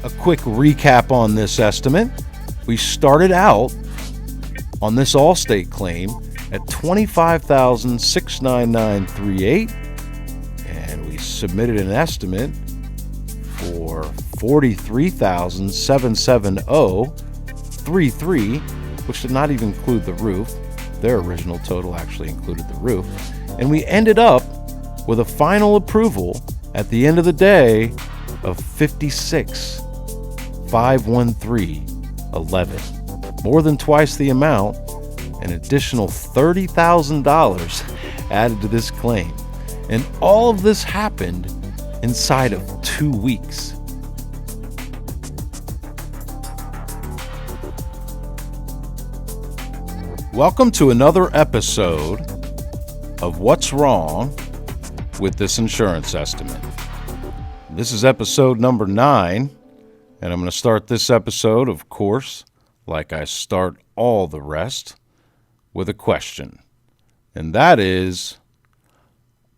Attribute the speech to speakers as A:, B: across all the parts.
A: a quick recap on this estimate. We started out on this Allstate claim at $25,699.38, and we submitted an estimate for $43,770.33, which did not even include the roof. Their original total actually included the roof. And we ended up with a final approval at the end of the day of $56,513.11. More than twice the amount, an additional $30,000 added to this claim. And all of this happened inside of 2 weeks. Welcome to another episode of What's Wrong with This Insurance Estimate. This is episode number 9, and I'm going to start this episode, of course, like I start all the rest, with a question. And that is,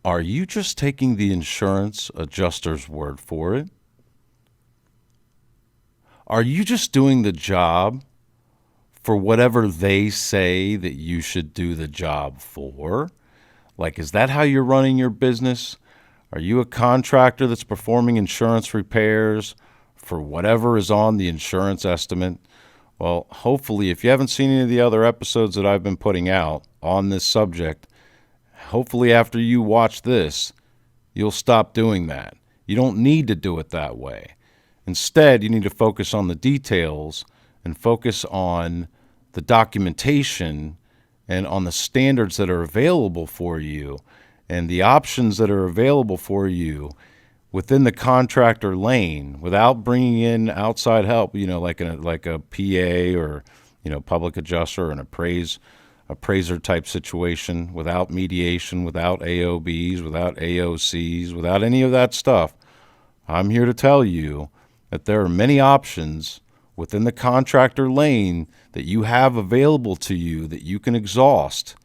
A: are you just taking the insurance adjuster's word for it? Are you just doing the job for whatever they say that you should do the job for? Like, is that how you're running your business? Are you a contractor that's performing insurance repairs for whatever is on the insurance estimate? Well, hopefully, if you haven't seen any of the other episodes that I've been putting out on this subject, hopefully after you watch this, you'll stop doing that. You don't need to do it that way. Instead, you need to focus on the details and focus on the documentation and on the standards that are available for you and the options that are available for you within the contractor lane without bringing in outside help, like a PA or, public adjuster or an appraiser type situation, without mediation, without AOBs, without AOCs, without any of that stuff. I'm here to tell you that there are many options within the contractor lane that you have available to you that you can exhaust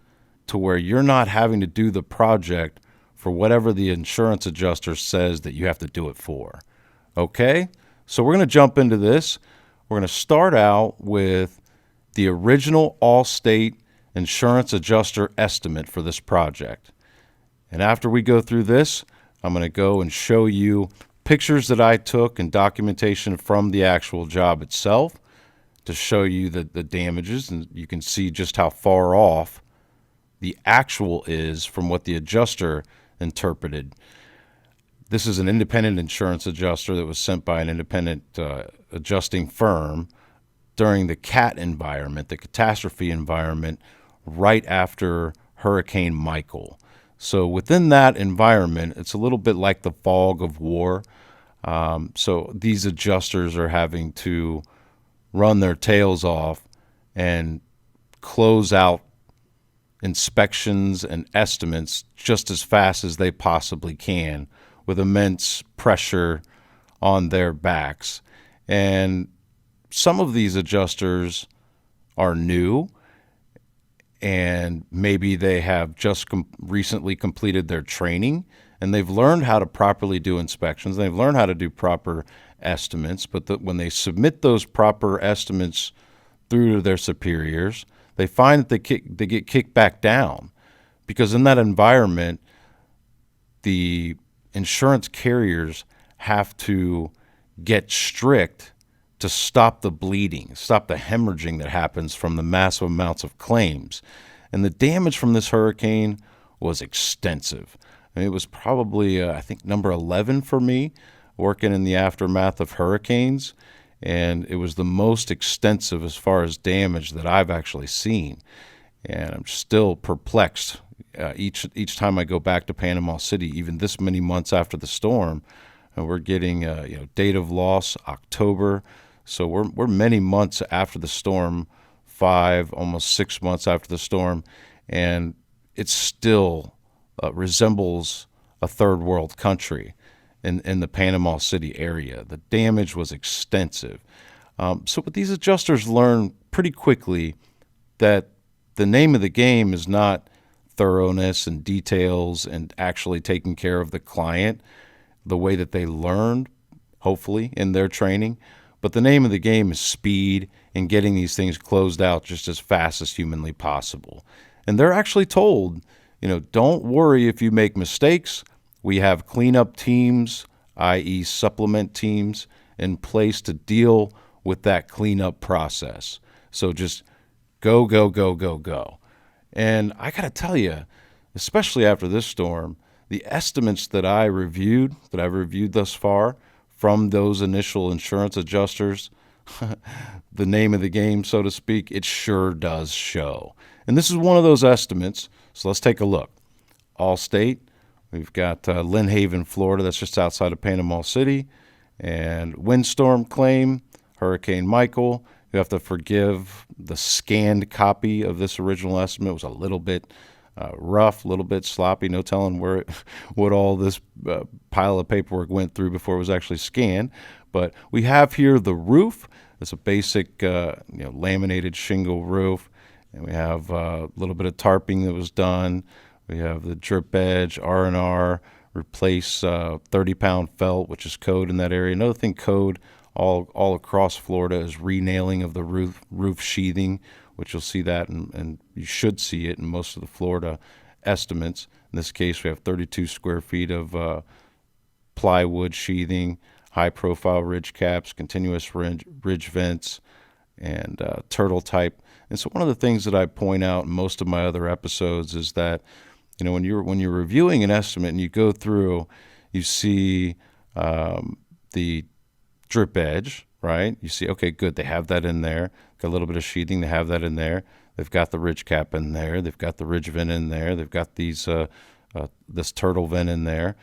A: to where you're not having to do the project for whatever the insurance adjuster says that you have to do it for. Okay? So we're going to jump into this. We're going to start out with the original Allstate insurance adjuster estimate for this project. And after we go through this, I'm going to go and show you pictures that I took and documentation from the actual job itself to show you the damages, and you can see just how far off the actual is from what the adjuster interpreted. This is an independent insurance adjuster that was sent by an independent adjusting firm during the CAT environment, the catastrophe environment, right after Hurricane Michael. So within that environment, it's a little bit like the fog of war. So these adjusters are having to run their tails off and close out inspections and estimates just as fast as they possibly can with immense pressure on their backs. And some of these adjusters are new, and maybe they have just recently completed their training, and they've learned how to properly do inspections. They've learned how to do proper estimates, but when they submit those proper estimates through to their superiors, they find that they get kicked back down, because in that environment, the insurance carriers have to get strict to stop the bleeding, stop the hemorrhaging that happens from the massive amounts of claims. And the damage from this hurricane was extensive. I mean, it was probably, I think, number 11 for me working in the aftermath of hurricanes. And it was the most extensive as far as damage that I've actually seen. And I'm still perplexed each time I go back to Panama City, even this many months after the storm. And we're getting date of loss, October. So we're many months after the storm, 5, almost 6 months after the storm, and it still resembles a third world country in the Panama City area. The damage was extensive. So what these adjusters learn pretty quickly that the name of the game is not thoroughness and details and actually taking care of the client the way that they learned hopefully, in their training. But the name of the game is speed and getting these things closed out just as fast as humanly possible. And they're actually told, don't worry if you make mistakes. We have cleanup teams, i.e. supplement teams, in place to deal with that cleanup process. So just go, go, go, go, go. And I got to tell you, especially after this storm, the estimates that I've reviewed thus far from those initial insurance adjusters, the name of the game, so to speak, it sure does show. And this is one of those estimates, so let's take a look. Allstate, we've got Lynn Haven, Florida, that's just outside of Panama City, and windstorm claim, Hurricane Michael. You have to forgive the scanned copy of this original estimate. It was a little bit rough, a little bit sloppy. No telling what all this pile of paperwork went through before it was actually scanned. But we have here the roof. It's a basic laminated shingle roof. And we have a little bit of tarping that was done. We have the drip edge, R&R, replace 30-pound felt, which is code in that area. Another thing code all across Florida is renailing of the roof sheathing, which you'll see that, and you should see it in most of the Florida estimates. In this case, we have 32 square feet of plywood sheathing, high-profile ridge caps, continuous ridge vents, and turtle type. And so one of the things that I point out in most of my other episodes is that, when you're reviewing an estimate and you go through, you see the drip edge, right? You see, okay, good, they have that in there. Got a little bit of sheathing, they have that in there. They've got the ridge cap in there. They've got the ridge vent in there. They've got these this turtle vent in there.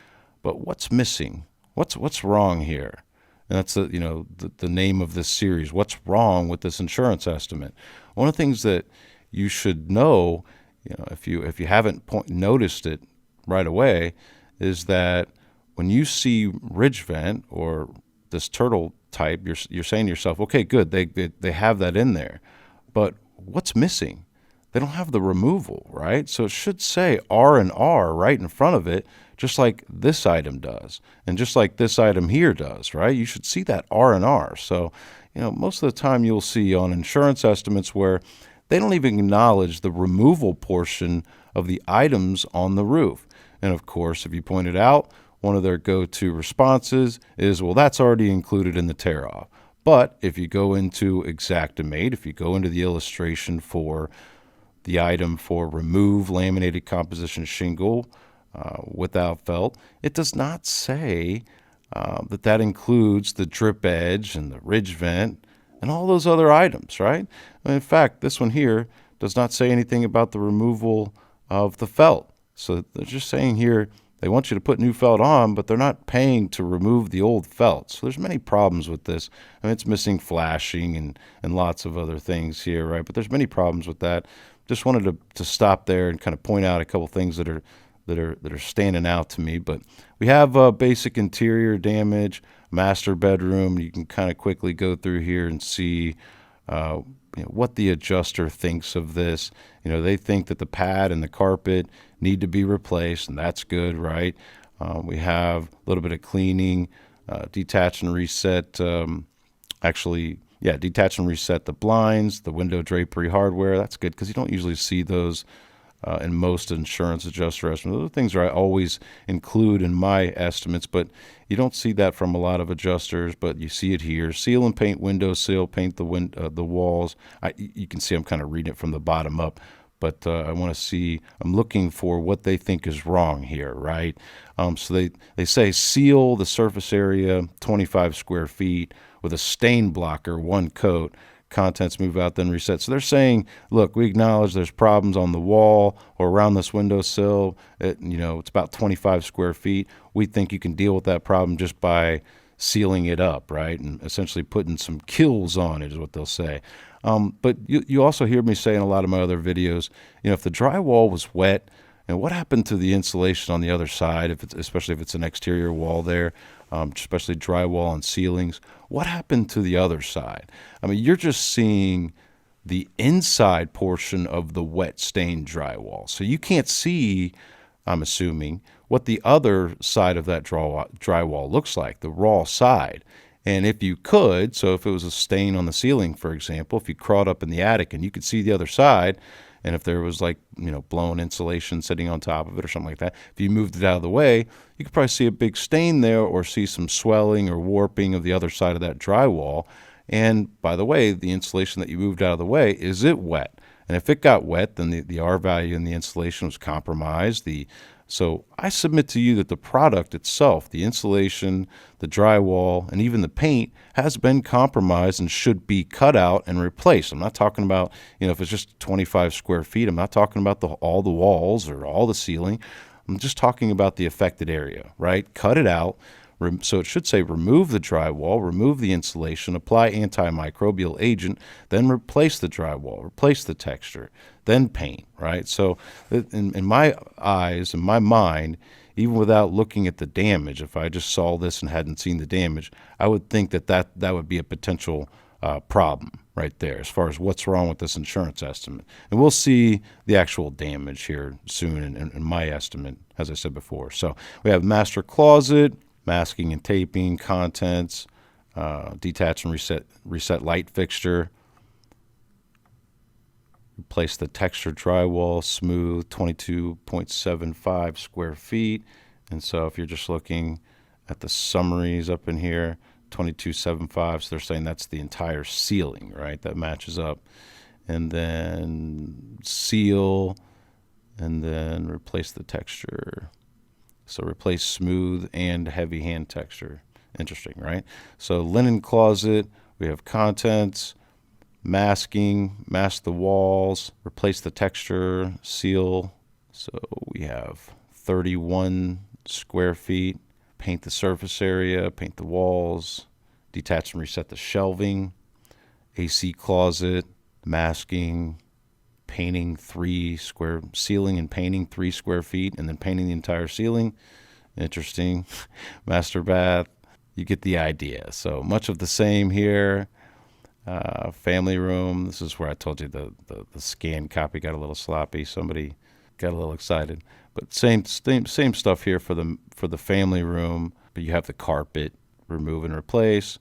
A: But what's missing? What's wrong here? And that's the name of this series. What's wrong with this insurance estimate? One of the things that you should know, if you haven't noticed it right away, is that when you see ridge vent or this turtle type, you're saying to yourself, okay, good, they have that in there, but what's missing? They don't have the removal, right? So it should say R&R right in front of it, just like this item does, and just like this item here does, right? You should see that R&R. So, most of the time you'll see on insurance estimates where they don't even acknowledge the removal portion of the items on the roof. And of course, if you point it out, one of their go-to responses is, well, that's already included in the tear-off. But if you go into Xactimate, if you go into the illustration for the item for remove laminated composition shingle without felt, it does not say that includes the drip edge and the ridge vent and all those other items, right? In fact, this one here does not say anything about the removal of the felt. So they're just saying here, they want you to put new felt on, but they're not paying to remove the old felt. So there's many problems with this. It's missing flashing and lots of other things here, right? But there's many problems with that. Just wanted to stop there and kind of point out a couple things that are standing out to me. But we have basic interior damage, master bedroom. You can kind of quickly go through here and see what the adjuster thinks of this. They think that the pad and the carpet need to be replaced, and that's good, right? We have a little bit of cleaning, detach and reset. Detach and reset the blinds, the window drapery hardware. That's good because you don't usually see those in most insurance adjuster estimates. Those are things that I always include in my estimates, but you don't see that from a lot of adjusters, but you see it here. Seal and paint window sill, paint the walls. You can see I'm kind of reading it from the bottom up, but I'm looking for what they think is wrong here, right? So they say seal the surface area 25 square feet with a stain blocker, one coat. Contents move out, then reset. So they're saying, look, we acknowledge there's problems on the wall or around this windowsill. It's about 25 square feet. We think you can deal with that problem just by sealing it up, right? And essentially putting some kills on it is what they'll say. But you also hear me say in a lot of my other videos, if the drywall was wet, and what happened to the insulation on the other side, especially if it's an exterior wall there, especially drywall and ceilings, what happened to the other side? You're just seeing the inside portion of the wet stained drywall. So you can't see, I'm assuming, what the other side of that drywall looks like, the raw side. And if you could, so if it was a stain on the ceiling, for example, if you crawled up in the attic and you could see the other side, and if there was like, blown insulation sitting on top of it or something like that, if you moved it out of the way, you could probably see a big stain there or see some swelling or warping of the other side of that drywall. And by the way, the insulation that you moved out of the way, is it wet? And if it got wet, then the R value in the insulation was compromised. So I submit to you that the product itself, the insulation, the drywall, and even the paint has been compromised and should be cut out and replaced. I'm not talking about, if it's just 25 square feet, I'm not talking about all the walls or all the ceiling. I'm just talking about the affected area, right? Cut it out. So it should say remove the drywall, remove the insulation, apply antimicrobial agent, then replace the drywall, replace the texture, then paint, right? So in my eyes, in my mind, even without looking at the damage, if I just saw this and hadn't seen the damage, I would think that would be a potential problem right there as far as what's wrong with this insurance estimate. And we'll see the actual damage here soon in my estimate, as I said before. So we have master closet, masking and taping, contents, detach and reset light fixture, replace the texture drywall, smooth, 22.75 square feet. And so if you're just looking at the summaries up in here, 22.75, so they're saying that's the entire ceiling, right? That matches up. And then seal, and then replace the texture. So replace smooth and heavy hand texture. Interesting, right? So linen closet, we have contents, masking, mask the walls, replace the texture, seal. So we have 31 square feet, paint the surface area, paint the walls, detach and reset the shelving, AC closet, masking, painting ceiling and painting 3 square feet, and then painting the entire ceiling. Interesting. Master bath. You get the idea. So much of the same here. Family room. This is where I told you the scanned copy got a little sloppy. Somebody got a little excited. But same stuff here for the family room. But you have the carpet, remove and replace,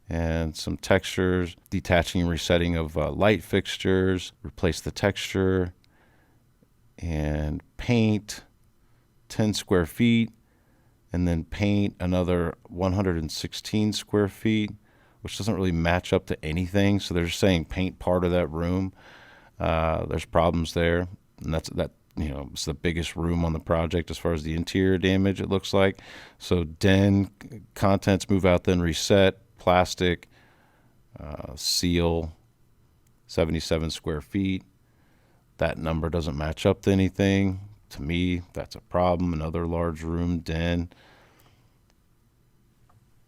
A: and some textures, detaching and resetting of light fixtures, replace the texture, and paint 10 square feet, and then paint another 116 square feet, which doesn't really match up to anything. So they're just saying paint part of that room. There's problems there, and it's the biggest room on the project as far as the interior damage, it looks like. So den, contents, move out, then reset, plastic, seal, 77 square feet. That number doesn't match up to anything. To me, that's a problem. Another large room, den.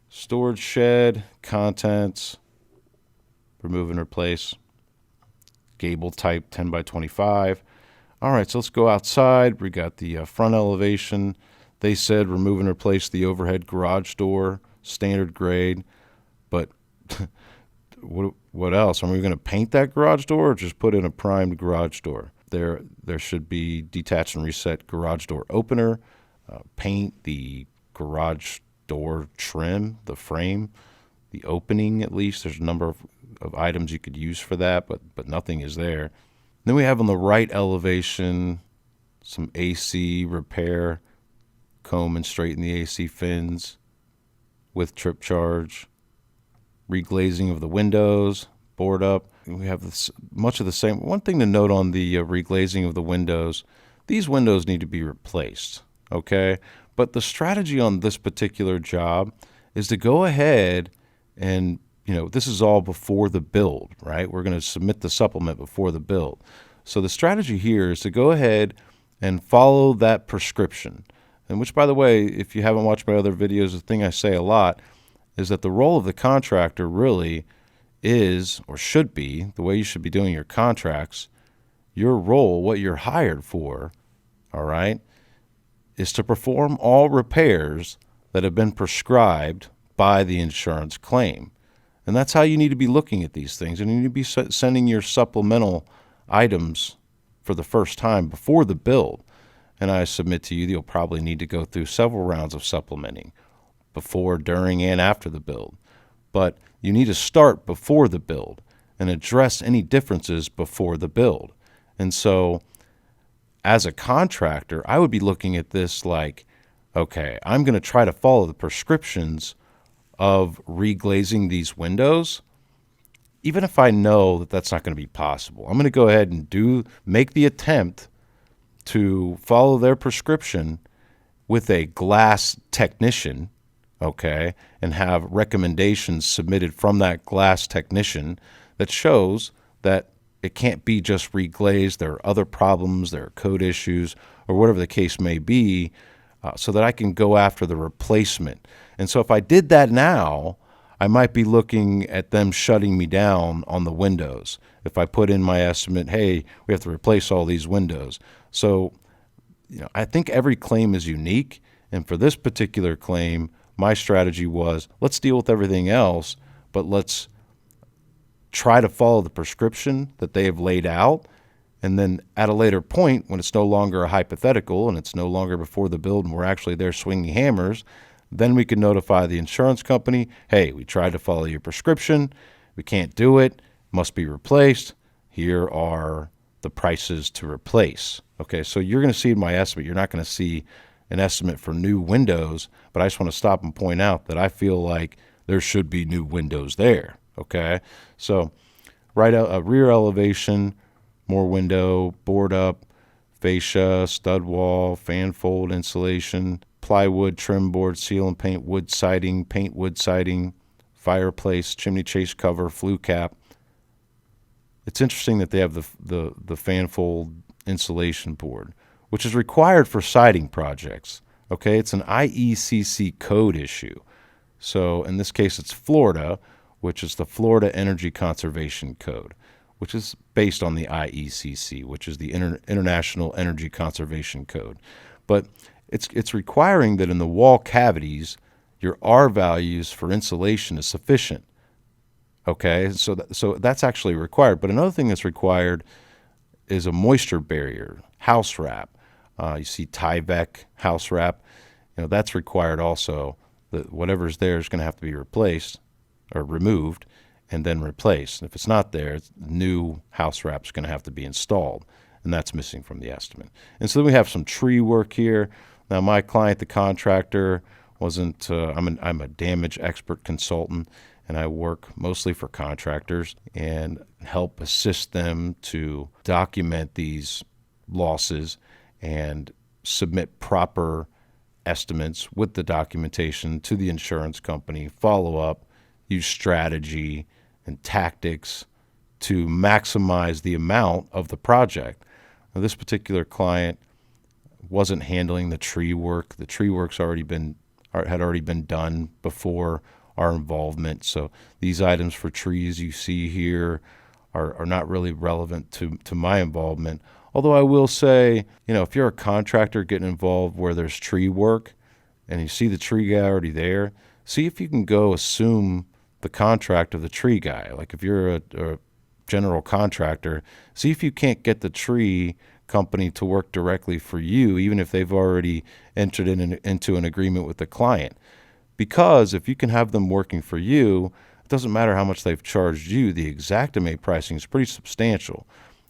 A: Storage shed, contents, remove and replace. Gable type 10 by 25. All right, so let's go outside. We got the front elevation. They said remove and replace the overhead garage door, standard grade. But what else? Are we going to paint that garage door or just put in a primed garage door? There should be detach and reset garage door opener, paint the garage door trim, the frame, the opening at least. There's a number of items you could use for that, but nothing is there. Then we have on the right elevation some AC repair, comb and straighten the AC fins with trip charge, reglazing of the windows, board up. We have much of the same. One thing to note on the reglazing of the windows, these windows need to be replaced, okay? But the strategy on this particular job is to go ahead and, this is all before the build, right? We're going to submit the supplement before the build. So the strategy here is to go ahead and follow that prescription. And which, by the way, if you haven't watched my other videos, the thing I say a lot is that the role of the contractor really is, or should be, the way you should be doing your contracts, your role, what you're hired for, all right, is to perform all repairs that have been prescribed by the insurance claim. And that's how you need to be looking at these things. And you need to be sending your supplemental items for the first time before the build. And I submit to you, you'll probably need to go through several rounds of supplementing before, during, and after the build. but you need to start before the build and address any differences before the build. And so as a contractor, I would be looking at this like, okay, I'm going to try to follow the prescriptions of reglazing these windows, even if I know that that's not going to be possible. I'm going to go ahead and make the attempt to follow their prescription with a glass technician, okay, and have recommendations submitted from that glass technician that shows that it can't be just reglazed. There are other problems, there are code issues, or whatever the case may be, so that I can go after the replacement. And so if I did that now, I might be looking at them shutting me down on the windows. If I put in my estimate, hey, we have to replace all these windows. So, I think every claim is unique. And for this particular claim, my strategy was, let's deal with everything else, but let's try to follow the prescription that they have laid out. And then at a later point, when it's no longer a hypothetical and it's no longer before the build and we're actually there swinging hammers, then we can notify the insurance company, hey, we tried to follow your prescription. We can't do it. Must be replaced. Here are the prices to replace. Okay, so you're going to see in my estimate, you're not going to see an estimate for new windows, but I just want to stop and point out that I feel like there should be new windows there. Okay, so right out a rear elevation, more window, board up, fascia, stud wall, fan fold insulation, plywood, trim board, seal and paint wood siding, paint wood siding, fireplace, chimney chase cover, flue cap. It's interesting that they have the fan fold insulation board, which is required for siding projects. Okay, it's an IECC code issue. So in this case, it's Florida, which is the Florida Energy Conservation Code, which is based on the IECC, which is the International Energy Conservation Code. But it's requiring that in the wall cavities, your R values for insulation is sufficient. Okay, so that's actually required. But another thing that's required is a moisture barrier, house wrap. You see Tyvek house wrap. That's required also. That whatever's there is going to have to be replaced or removed and then replaced. And if it's not there, new house wrap is going to have to be installed, and that's missing from the estimate. And so then we have some tree work here. Now, my client, the contractor, wasn't. I'm a damage expert consultant, and I work mostly for contractors and help assist them to document these losses and submit proper estimates with the documentation to the insurance company, follow up, use strategy and tactics to maximize the amount of the project. Now, this particular client wasn't handling the tree work. The tree work's had already been done before our involvement. So these items for trees you see here are not really relevant to my involvement. Although I will say, if you're a contractor getting involved where there's tree work and you see the tree guy already there, see if you can go assume the contract of the tree guy. Like if you're a general contractor, see if you can't get the tree company to work directly for you, even if they've already entered into an agreement with the client. Because if you can have them working for you, it doesn't matter how much they've charged you. The Xactimate pricing is pretty substantial.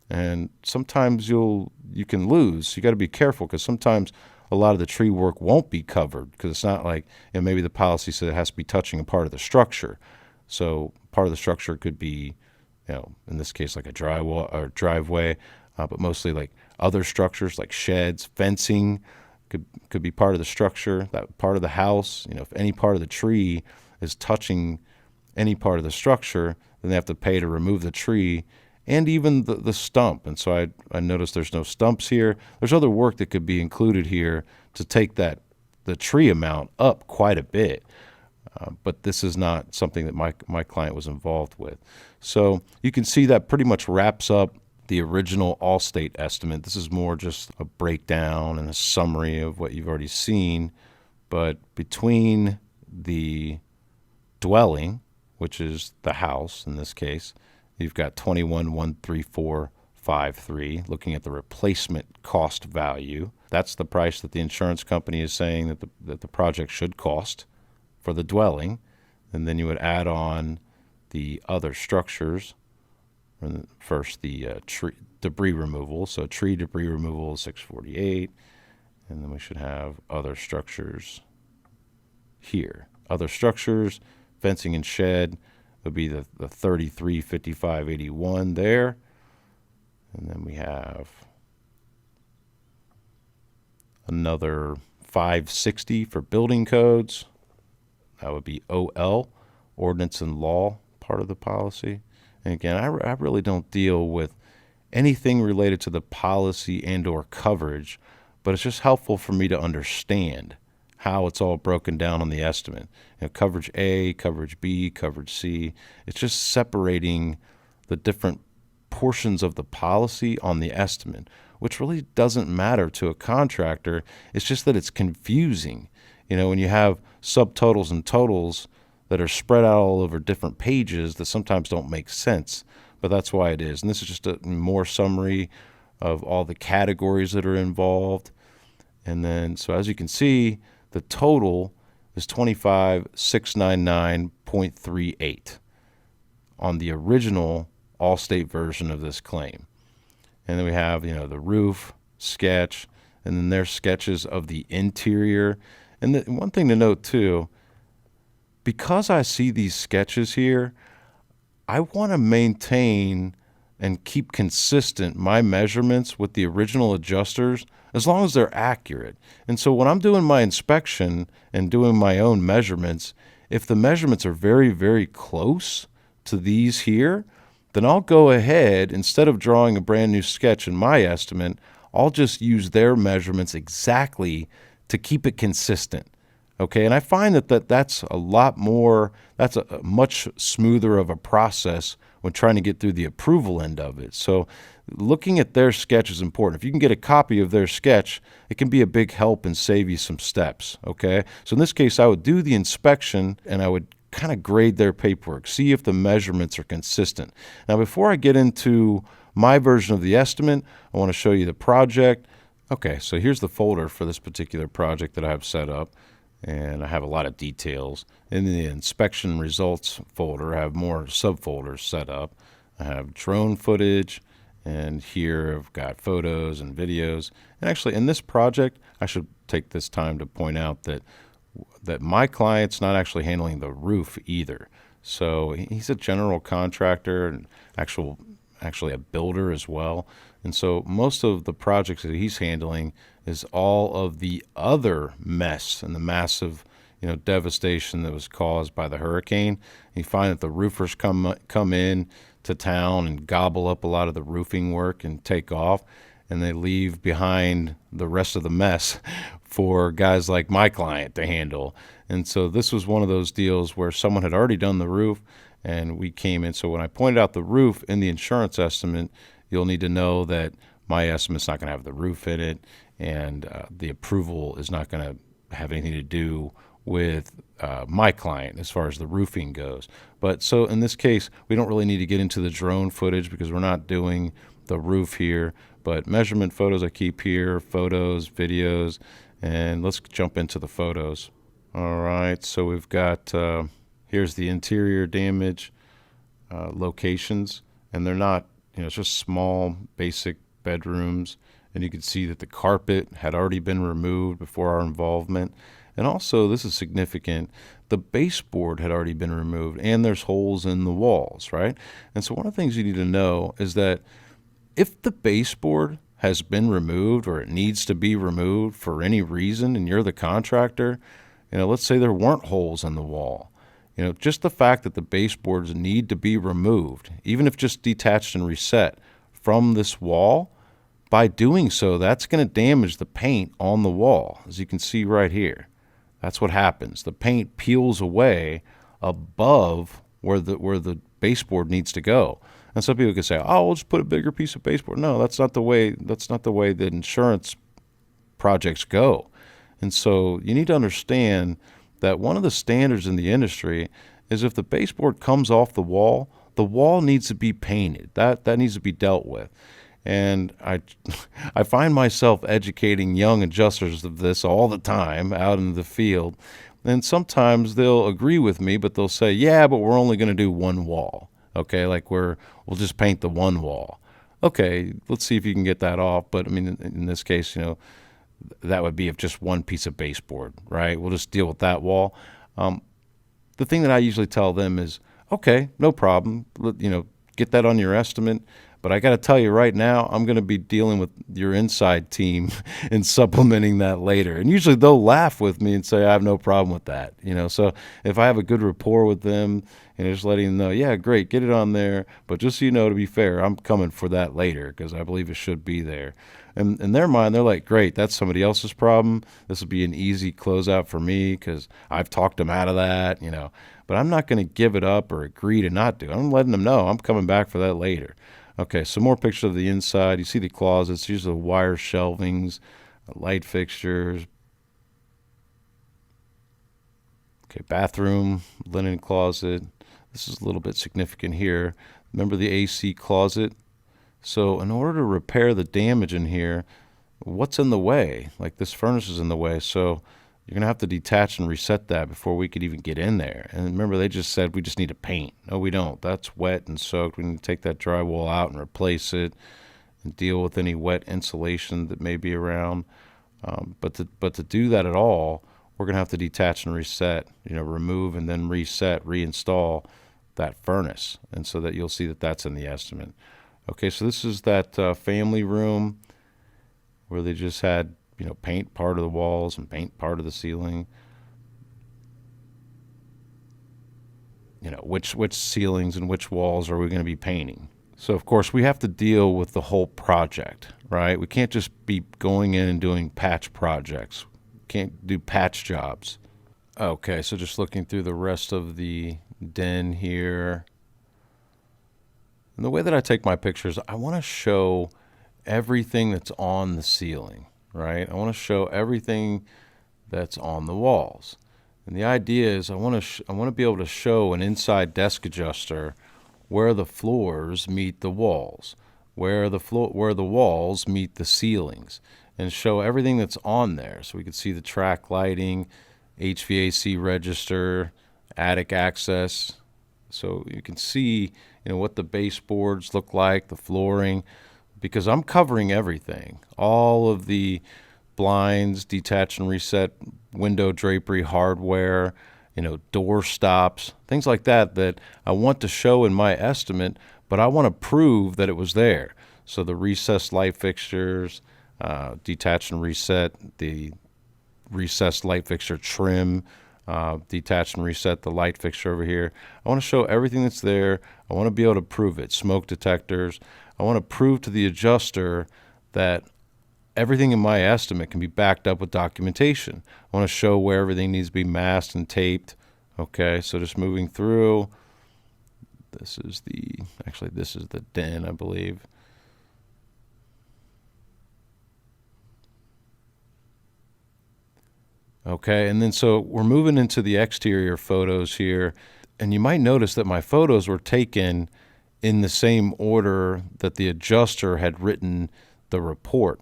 A: And sometimes you can lose. You got to be careful because sometimes a lot of the tree work won't be covered because it's not like, maybe the policy says it has to be touching a part of the structure. So part of the structure could be, in this case, like a drywall or driveway, but mostly like other structures like sheds, fencing could be part of the structure, that part of the house. If any part of the tree is touching any part of the structure, then they have to pay to remove the tree and even the stump. And so I noticed there's no stumps here. There's other work that could be included here to take the tree amount up quite a bit. But this is not something that my client was involved with. So you can see that pretty much wraps up the original Allstate estimate. This is more just a breakdown and a summary of what you've already seen. But between the dwelling, which is the house in this case, you've got 21,134.53. Looking at the replacement cost value, that's the price that the insurance company is saying that the project should cost for the dwelling. and then you would add on the other structures. First, the tree debris removal. So tree debris removal is 648, and then we should have other structures here. Other structures, fencing and shed would be the 33, 55, 81 there. And then we have another 560 for building codes. That would be OL, ordinance and law, part of the policy. And again, I really don't deal with anything related to the policy and or coverage, but it's just helpful for me to understand how it's all broken down on the estimate. Coverage A, coverage B, coverage C. It's just separating the different portions of the policy on the estimate, which really doesn't matter to a contractor. It's just that it's confusing. When you have subtotals and totals that are spread out all over different pages that sometimes don't make sense, but that's why it is. And this is just a more summary of all the categories that are involved. And then, so as you can see, the total is 25,699.38 on the original Allstate version of this claim. And then we have, the roof sketch, and then there's sketches of the interior. And one thing to note too, because I see these sketches here, I want to maintain and keep consistent my measurements with the original adjusters as long as they're accurate. And so when I'm doing my inspection and doing my own measurements, if the measurements are very, very close to these here, then I'll go ahead, instead of drawing a brand new sketch in my estimate, I'll just use their measurements exactly to keep it consistent. Okay, and I find that's a lot more, that's a much smoother of a process when trying to get through the approval end of it. So looking at their sketch is important. If you can get a copy of their sketch, it can be a big help and save you some steps, okay? So in this case, I would do the inspection and I would kind of grade their paperwork, see if the measurements are consistent. Now, before I get into my version of the estimate, I want to show you the project. Okay, so here's the folder for this particular project that I have set up. And I have a lot of details. In the inspection results folder, I have more subfolders set up. I have drone footage, and here I've got photos and videos. And actually, in this project, I should take this time to point out that my client's not actually handling the roof either. So he's a general contractor and actually a builder as well. And so most of the projects that he's handling is all of the other mess and the massive, devastation that was caused by the hurricane. You find that the roofers come in to town and gobble up a lot of the roofing work and take off, and they leave behind the rest of the mess for guys like my client to handle. And so this was one of those deals where someone had already done the roof, and we came in. So when I pointed out the roof in the insurance estimate, you'll need to know that my estimate's not going to have the roof in it, and the approval is not going to have anything to do with my client as far as the roofing goes. But so in this case, we don't really need to get into the drone footage because we're not doing the roof here. But measurement photos I keep here, photos, videos, and let's jump into the photos. All right, so we've got, here's the interior damage locations, and they're not, it's just small, basic bedrooms, and you can see that the carpet had already been removed before our involvement. And also, this is significant, the baseboard had already been removed, and there's holes in the walls, right? And so one of the things you need to know is that if the baseboard has been removed or it needs to be removed for any reason, and you're the contractor, let's say there weren't holes in the wall, just the fact that the baseboards need to be removed, even if just detached and reset from this wall, by doing so, that's going to damage the paint on the wall, as you can see right here. That's what happens. The paint peels away above where the baseboard needs to go. And some people can say, "Oh, we'll just put a bigger piece of baseboard." No, that's not the way that insurance projects go. And so you need to understand that one of the standards in the industry is if the baseboard comes off the wall needs to be painted. That needs to be dealt with. And I find myself educating young adjusters of this all the time out in the field. And sometimes they'll agree with me, but they'll say, yeah, but we're only going to do one wall. Okay, like we'll just paint the one wall. Okay, let's see if you can get that off. But I mean, in this case, that would be of just one piece of baseboard, right? We'll just deal with that wall. The thing that I usually tell them is, okay, no problem. Get that on your estimate. But I got to tell you right now, I'm going to be dealing with your inside team and supplementing that later. And usually they'll laugh with me and say, I have no problem with that. So if I have a good rapport with them and just letting them know, yeah, great, get it on there. But just so you know, to be fair, I'm coming for that later because I believe it should be there. And in their mind, they're like, great, that's somebody else's problem. This will be an easy closeout for me because I've talked them out of that, But I'm not going to give it up or agree to not do it. I'm letting them know I'm coming back for that later. Okay, some more pictures of the inside. You see the closets. These are the wire shelvings, light fixtures. Okay, bathroom, linen closet. This is a little bit significant here. Remember the AC closet? So in order to repair the damage in here, what's in the way? Like this furnace is in the way, so you're going to have to detach and reset that before we could even get in there. And remember, they just said we just need to paint. No, we don't. That's wet and soaked. We need to take that drywall out and replace it and deal with any wet insulation that may be around. But to do that at all, we're going to have to detach and reset, remove and then reset, reinstall that furnace. And so that you'll see that that's in the estimate. Okay, so this is that family room where they just had paint part of the walls and paint part of the ceiling. Which ceilings and which walls are we going to be painting? So, of course, we have to deal with the whole project, right? We can't just be going in and doing patch projects. We can't do patch jobs. Okay, so just looking through the rest of the den here. And the way that I take my pictures, I want to show everything that's on the ceiling. Right? I want to show everything that's on the walls. And the idea is I want to be able to show an inside desk adjuster where the floors meet the walls, where the walls meet the ceilings, and show everything that's on there. So we can see the track lighting, HVAC register, attic access. So you can see, what the baseboards look like, the flooring, because I'm covering everything, all of the blinds, detach and reset, window drapery, hardware, door stops, things like that I want to show in my estimate, but I want to prove that it was there. So the recessed light fixtures, detach and reset, the recessed light fixture trim, detach and reset the light fixture over here. I want to show everything that's there. I want to be able to prove it. Smoke detectors. I want to prove to the adjuster that everything in my estimate can be backed up with documentation. I want to show where everything needs to be masked and taped. Okay, so just moving through. This is the den, I believe. Okay, and then so we're moving into the exterior photos here. And you might notice that my photos were taken in the same order that the adjuster had written the report.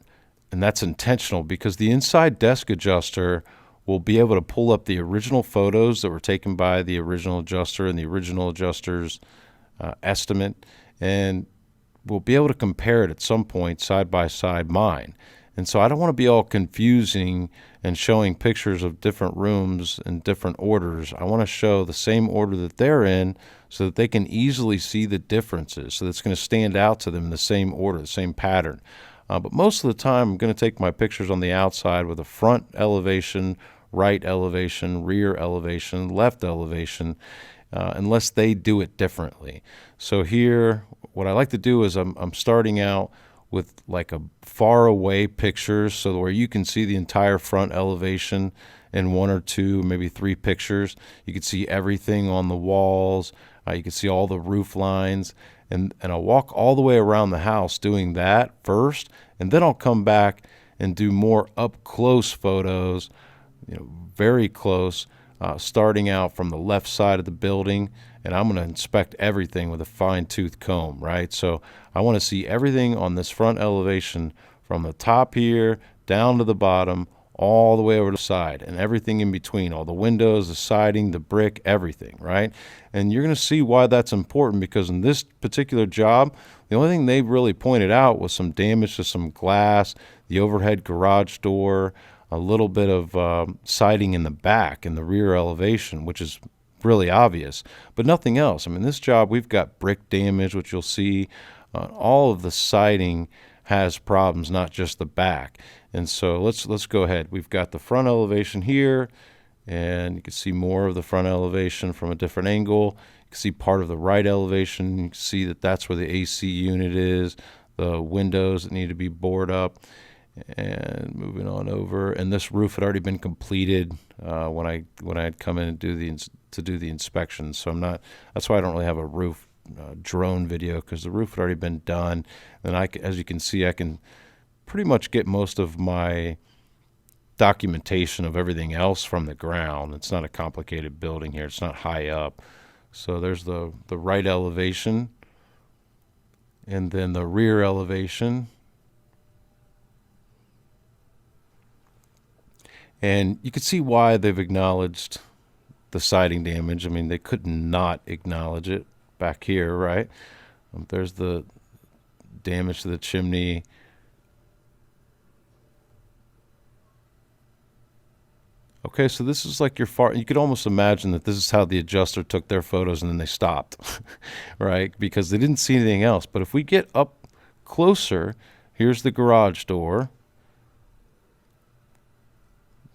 A: And that's intentional because the inside desk adjuster will be able to pull up the original photos that were taken by the original adjuster and the original adjuster's estimate, and we'll be able to compare it at some point side by side mine. And so I don't want to be all confusing and showing pictures of different rooms in different orders. I want to show the same order that they're in so that they can easily see the differences, so that's going to stand out to them in the same order, the same pattern. But most of the time, I'm going to take my pictures on the outside with a front elevation, right elevation, rear elevation, left elevation, unless they do it differently. So here, what I like to do is I'm starting out with like a far away pictures, so where you can see the entire front elevation in one or two, maybe three pictures. You can see everything on the walls. You can see all the roof lines. And I'll walk all the way around the house doing that first, and then I'll come back and do more up-close photos, very close, starting out from the left side of the building, and I'm going to inspect everything with a fine-tooth comb, right? So I want to see everything on this front elevation from the top here down to the bottom, all the way over the side and everything in between, all the windows, the siding, the brick, everything, right? And you're going to see why that's important, because in this particular job, the only thing they really pointed out was some damage to some glass, the overhead garage door, a little bit of siding in the back in the rear elevation, which is really obvious, but nothing else. I mean, this job, we've got brick damage, which you'll see. All of the siding has problems, not just the back. And so let's go ahead. We've got the front elevation here, and you can see more of the front elevation from a different angle. You can see part of the right elevation. You can see that that's where the AC unit is, the windows that need to be bored up. And moving on over, and this roof had already been completed when I had come in and do the inspection. So that's why I don't really have a roof drone video, because the roof had already been done. And as you can see, I can pretty much get most of my documentation of everything else from the ground. It's not a complicated building here. It's not high up. So there's the right elevation, and then the rear elevation. And you can see why they've acknowledged the siding damage. I mean, they could not acknowledge it back here, right? There's the damage to the chimney. Okay, so this is like you could almost imagine that this is how the adjuster took their photos and then they stopped, right? Because they didn't see anything else. But if we get up closer, here's the garage door,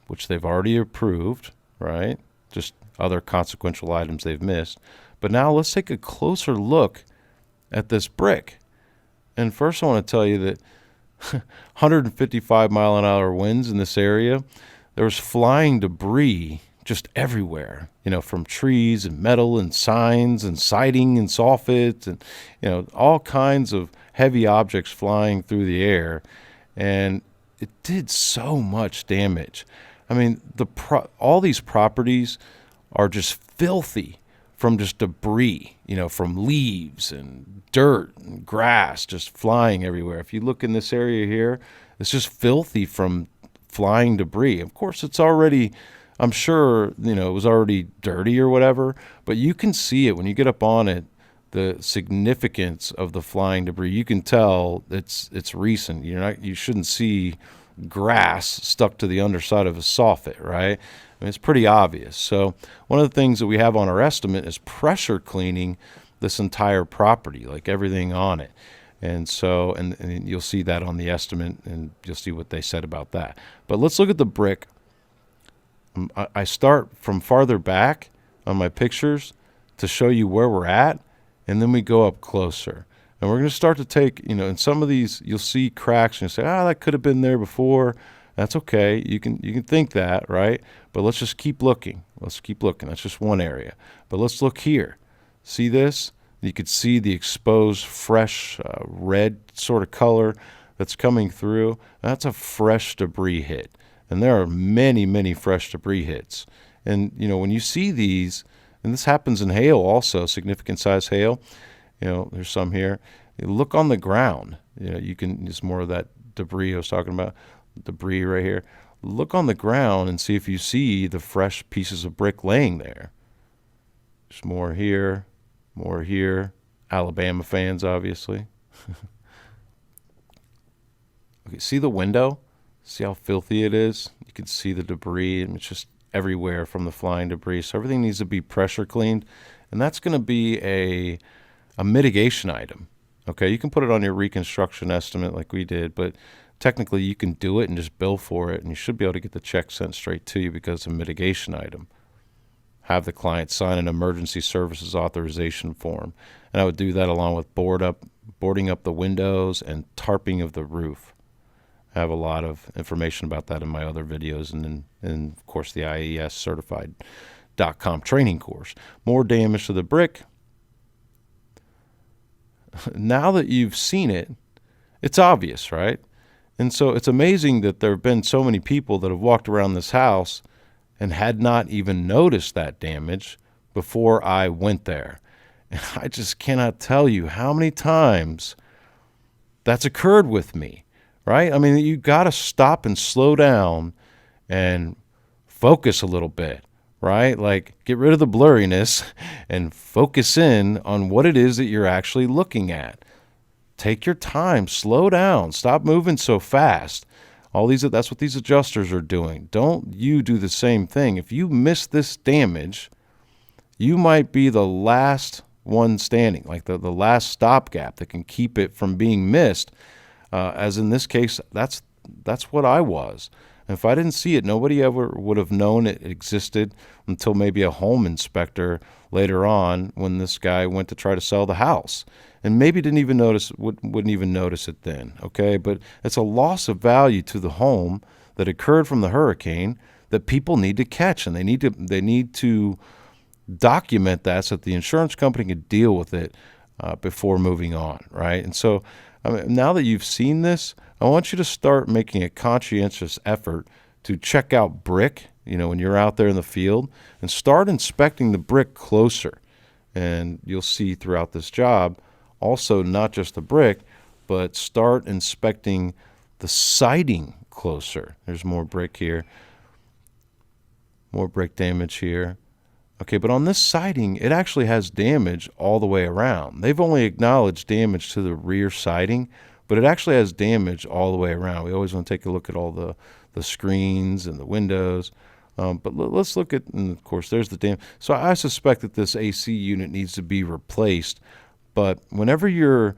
A: which they've already approved, right? Just other consequential items they've missed. But now let's take a closer look at this brick. And first I want to tell you that 155-mile-an-hour winds in this area, there was flying debris just everywhere, from trees and metal and signs and siding and soffits and, all kinds of heavy objects flying through the air. And it did so much damage. I mean, all these properties are just filthy from just debris, from leaves and dirt and grass just flying everywhere. If you look in this area here, it's just filthy from flying debris. Of course, it's already, I'm sure, it was already dirty or whatever, but you can see it when you get up on it, the significance of the flying debris. You can tell it's recent. You shouldn't see grass stuck to the underside of a soffit, right? I mean, it's pretty obvious. So one of the things that we have on our estimate is pressure cleaning this entire property, like everything on it. And so, and you'll see that on the estimate, and you'll see what they said about that. But let's look at the brick. I start from farther back on my pictures to show you where we're at, and then we go up closer. And we're going to start to take, in some of these, you'll see cracks, and you say, that could have been there before. That's okay. You can think that, right? But let's just keep looking. Let's keep looking. That's just one area. But let's look here. See this? You could see the exposed, fresh, red sort of color that's coming through. That's a fresh debris hit. And there are many, many fresh debris hits. And, when you see these, and this happens in hail also, significant size hail, there's some here. You look on the ground. You can, there's more of that debris I was talking about, debris right here. Look on the ground and see if you see the fresh pieces of brick laying there. There's more here. More here. Alabama fans, obviously. Okay, see the window? See how filthy it is? You can see the debris, and it's just everywhere from the flying debris. So everything needs to be pressure cleaned, and that's going to be a mitigation item. Okay, you can put it on your reconstruction estimate like we did, but technically you can do it and just bill for it, and you should be able to get the check sent straight to you because it's a mitigation item. Have the client sign an emergency services authorization form. And I would do that along with boarding up the windows and tarping of the roof. I have a lot of information about that in my other videos, and of course the IAS certified.com training course. More damage to the brick. Now that you've seen it, it's obvious, right? And so it's amazing that there have been so many people that have walked around this house and had not even noticed that damage before I went there. And I just cannot tell you how many times that's occurred with me, right? I mean, you got to stop and slow down and focus a little bit, right? Like get rid of the blurriness and focus in on what it is that you're actually looking at. Take your time, slow down, stop moving so fast. That's what these adjusters are doing. Don't you do the same thing. If you miss this damage, you might be the last one standing, like the last stopgap that can keep it from being missed. As in this case, that's what I was. And if I didn't see it, nobody ever would have known it existed until maybe a home inspector later on when this guy went to try to sell the house. And maybe wouldn't even notice it then, okay? But it's a loss of value to the home that occurred from the hurricane that people need to catch, and they need to document that so that the insurance company can deal with it before moving on, right? And so now that you've seen this, I want you to start making a conscientious effort to check out brick, when you're out there in the field, and start inspecting the brick closer. And you'll see throughout this job, also not just the brick, but start inspecting the siding closer. There's more brick here, more brick damage here. Okay, but on this siding, it actually has damage all the way around. They've only acknowledged damage to the rear siding, but it actually has damage all the way around. We always want to take a look at all the screens and the windows. But let's look at, and of course, there's the damage. So I suspect that this AC unit needs to be replaced. But whenever you're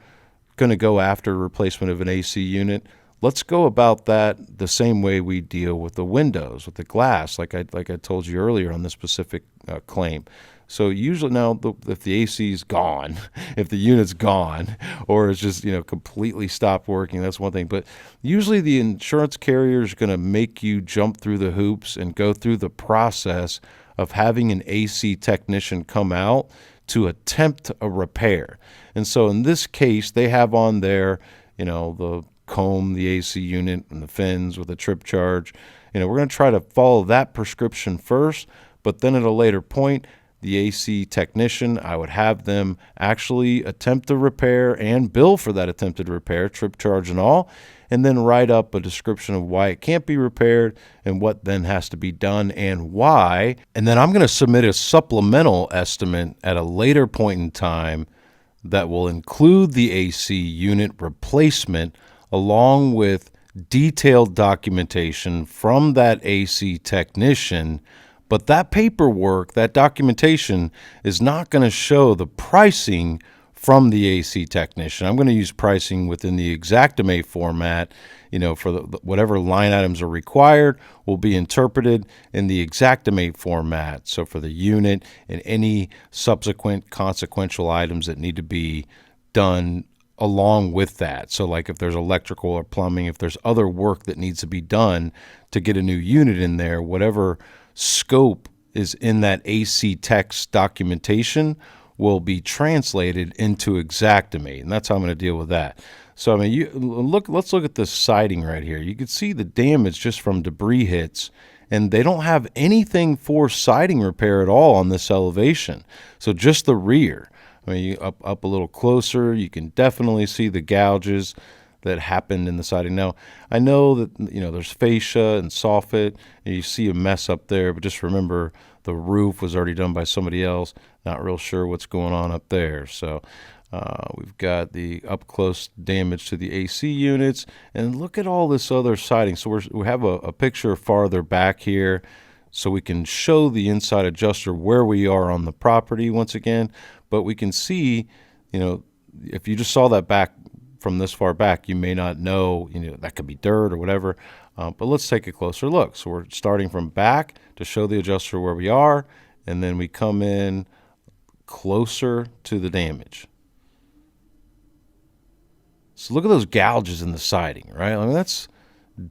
A: going to go after replacement of an AC unit, let's go about that the same way we deal with the windows, with the glass, like I told you earlier on this specific claim. So usually now, if the AC is gone, if the unit's gone, or it's just completely stopped working, that's one thing. But usually the insurance carrier is going to make you jump through the hoops and go through the process of having an AC technician come out to attempt a repair. And so in this case, they have on there, the comb the AC unit and the fins with a trip charge. We're going to try to follow that prescription first, but then at a later point, the AC technician, I would have them actually attempt to repair and bill for that attempted repair, trip charge and all, and then write up a description of why it can't be repaired and what then has to be done and why. And then I'm going to submit a supplemental estimate at a later point in time that will include the AC unit replacement along with detailed documentation from that AC technician. But that paperwork, that documentation, is not going to show the pricing from the AC technician. I'm going to use pricing within the Xactimate format. For whatever line items are required will be interpreted in the Xactimate format. So for the unit and any subsequent consequential items that need to be done along with that. So like if there's electrical or plumbing, if there's other work that needs to be done to get a new unit in there, whatever scope is in that AC text documentation will be translated into Xactimate, and that's how I'm going to deal with that. So let's look at this siding right here. You can see the damage just from debris hits, and they don't have anything for siding repair at all on this elevation. So just the rear. You up a little closer, you can definitely see the gouges that happened in the siding. Now, I know that there's fascia and soffit, and you see a mess up there, but just remember the roof was already done by somebody else. Not real sure what's going on up there. So we've got the up close damage to the AC units, and look at all this other siding. So we have a picture farther back here, so we can show the inside adjuster where we are on the property once again. But we can see, if you just saw that back from this far back, you may not know, that could be dirt or whatever. But let's take a closer look. So we're starting from back to show the adjuster where we are, and then we come in closer to the damage. So look at those gouges in the siding, right? That's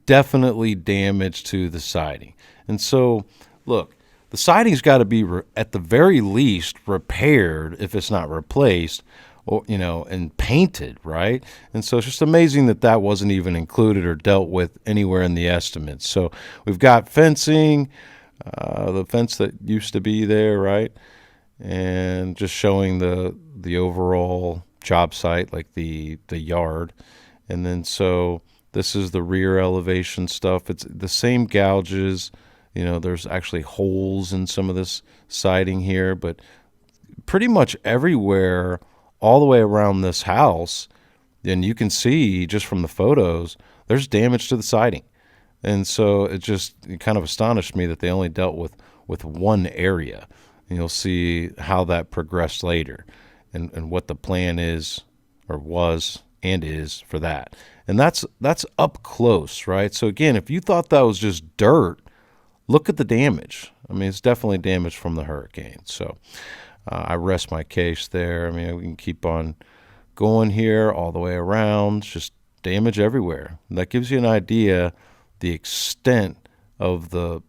A: definitely damage to the siding. And so, look, the siding's got to be, at the very least, repaired if it's not replaced, or and painted, right? And so it's just amazing that wasn't even included or dealt with anywhere in the estimates. So we've got fencing, the fence that used to be there, right? And just showing the overall job site, like the yard. And then so This is the rear elevation stuff. It's the same gouges. There's actually holes in some of this siding here, but pretty much everywhere all the way around this house, and you can see just from the photos, there's damage to the siding. And so it kind of astonished me that they only dealt with one area. And you'll see how that progressed later and what the plan is or was and is for that. And that's up close, right? So again, if you thought that was just dirt, look at the damage. I mean, it's definitely damage from the hurricane. So I rest my case there. I mean, we can keep on going here all the way around. It's just damage everywhere. And that gives you an idea the extent of the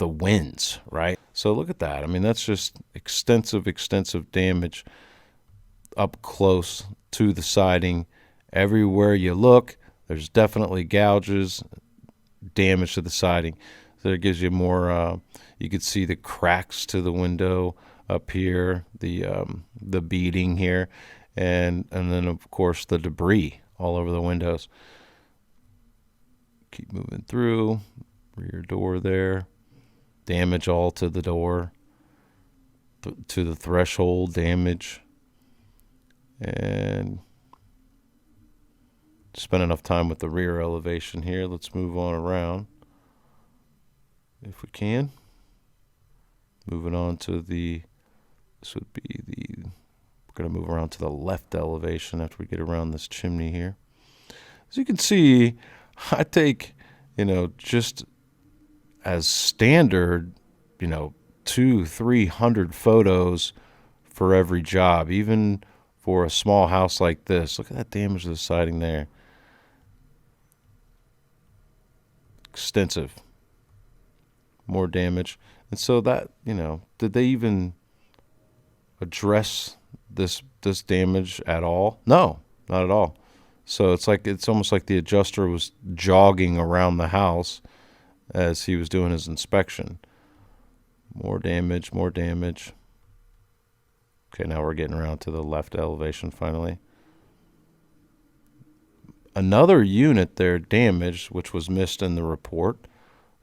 A: winds, right? So look at that. I mean, that's just extensive damage up close to the siding. Everywhere you look, there's definitely gouges, damage to the siding. So it gives you more, you could see the cracks to the window up here, the beading here, and then of course the debris all over the windows. Keep moving through, rear door there, damage all to the door, to the threshold damage, and spent enough time with the rear elevation here. Let's move on around if we can. Moving on to this would be we're going to move around to the left elevation after we get around this chimney here. As you can see, I take, just as standard, 200-300 photos for every job, even for a small house like this. Look at that damage to the siding there. Extensive. More damage. And so that, did they even address this damage at all? No, not at all. So it's almost like the adjuster was jogging around the house as he was doing his inspection. More damage. Okay, now we're getting around to the left elevation finally. Another unit there damaged, which was missed in the report.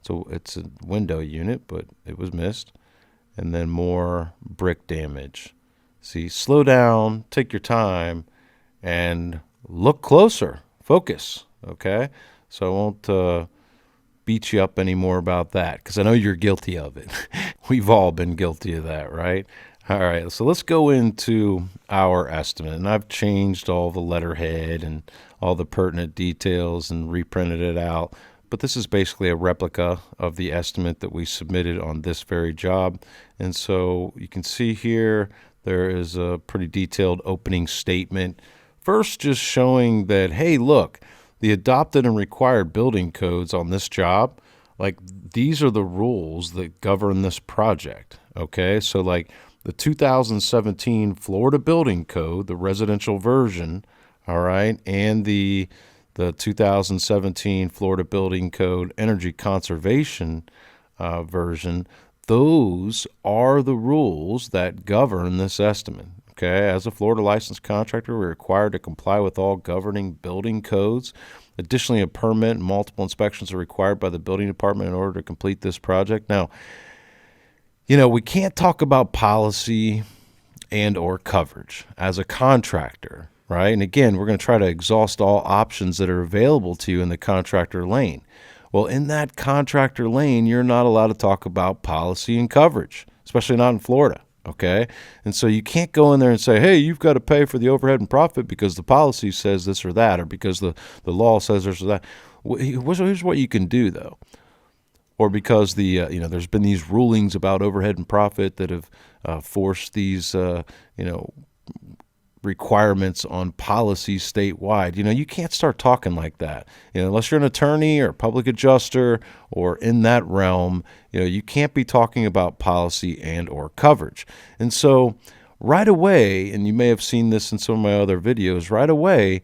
A: So it's a window unit, but it was missed. And then more brick damage. See, slow down, take your time, and look closer. Focus, okay? So I won't beat you up anymore about that because I know you're guilty of it. We've all been guilty of that, right? All right, so let's go into our estimate. And I've changed all the letterhead and all the pertinent details and reprinted it out. But this is basically a replica of the estimate that we submitted on this very job. And so you can see here there is a pretty detailed opening statement. First, just showing that, hey, look, the adopted and required building codes on this job, like these are the rules that govern this project, okay? So like the 2017 Florida Building Code, the residential version, all right, and the 2017 Florida Building Code Energy Conservation version, those are the rules that govern this estimate. Okay, as a Florida licensed contractor, we're required to comply with all governing building codes. Additionally, a permit and multiple inspections are required by the building department in order to complete this project. Now, we can't talk about policy and or coverage as a contractor, right? And again, we're going to try to exhaust all options that are available to you in the contractor lane. Well, in that contractor lane, you're not allowed to talk about policy and coverage, especially not in Florida. Okay. And so you can't go in there and say, hey, you've got to pay for the overhead and profit because the policy says this or that, or because the law says this or that. Here's what you can do, though. Or because there's been these rulings about overhead and profit that have forced these, requirements on policy statewide. You can't start talking like that. Unless you're an attorney or a public adjuster or in that realm, you can't be talking about policy and or coverage. And so right away, and you may have seen this in some of my other videos, right away,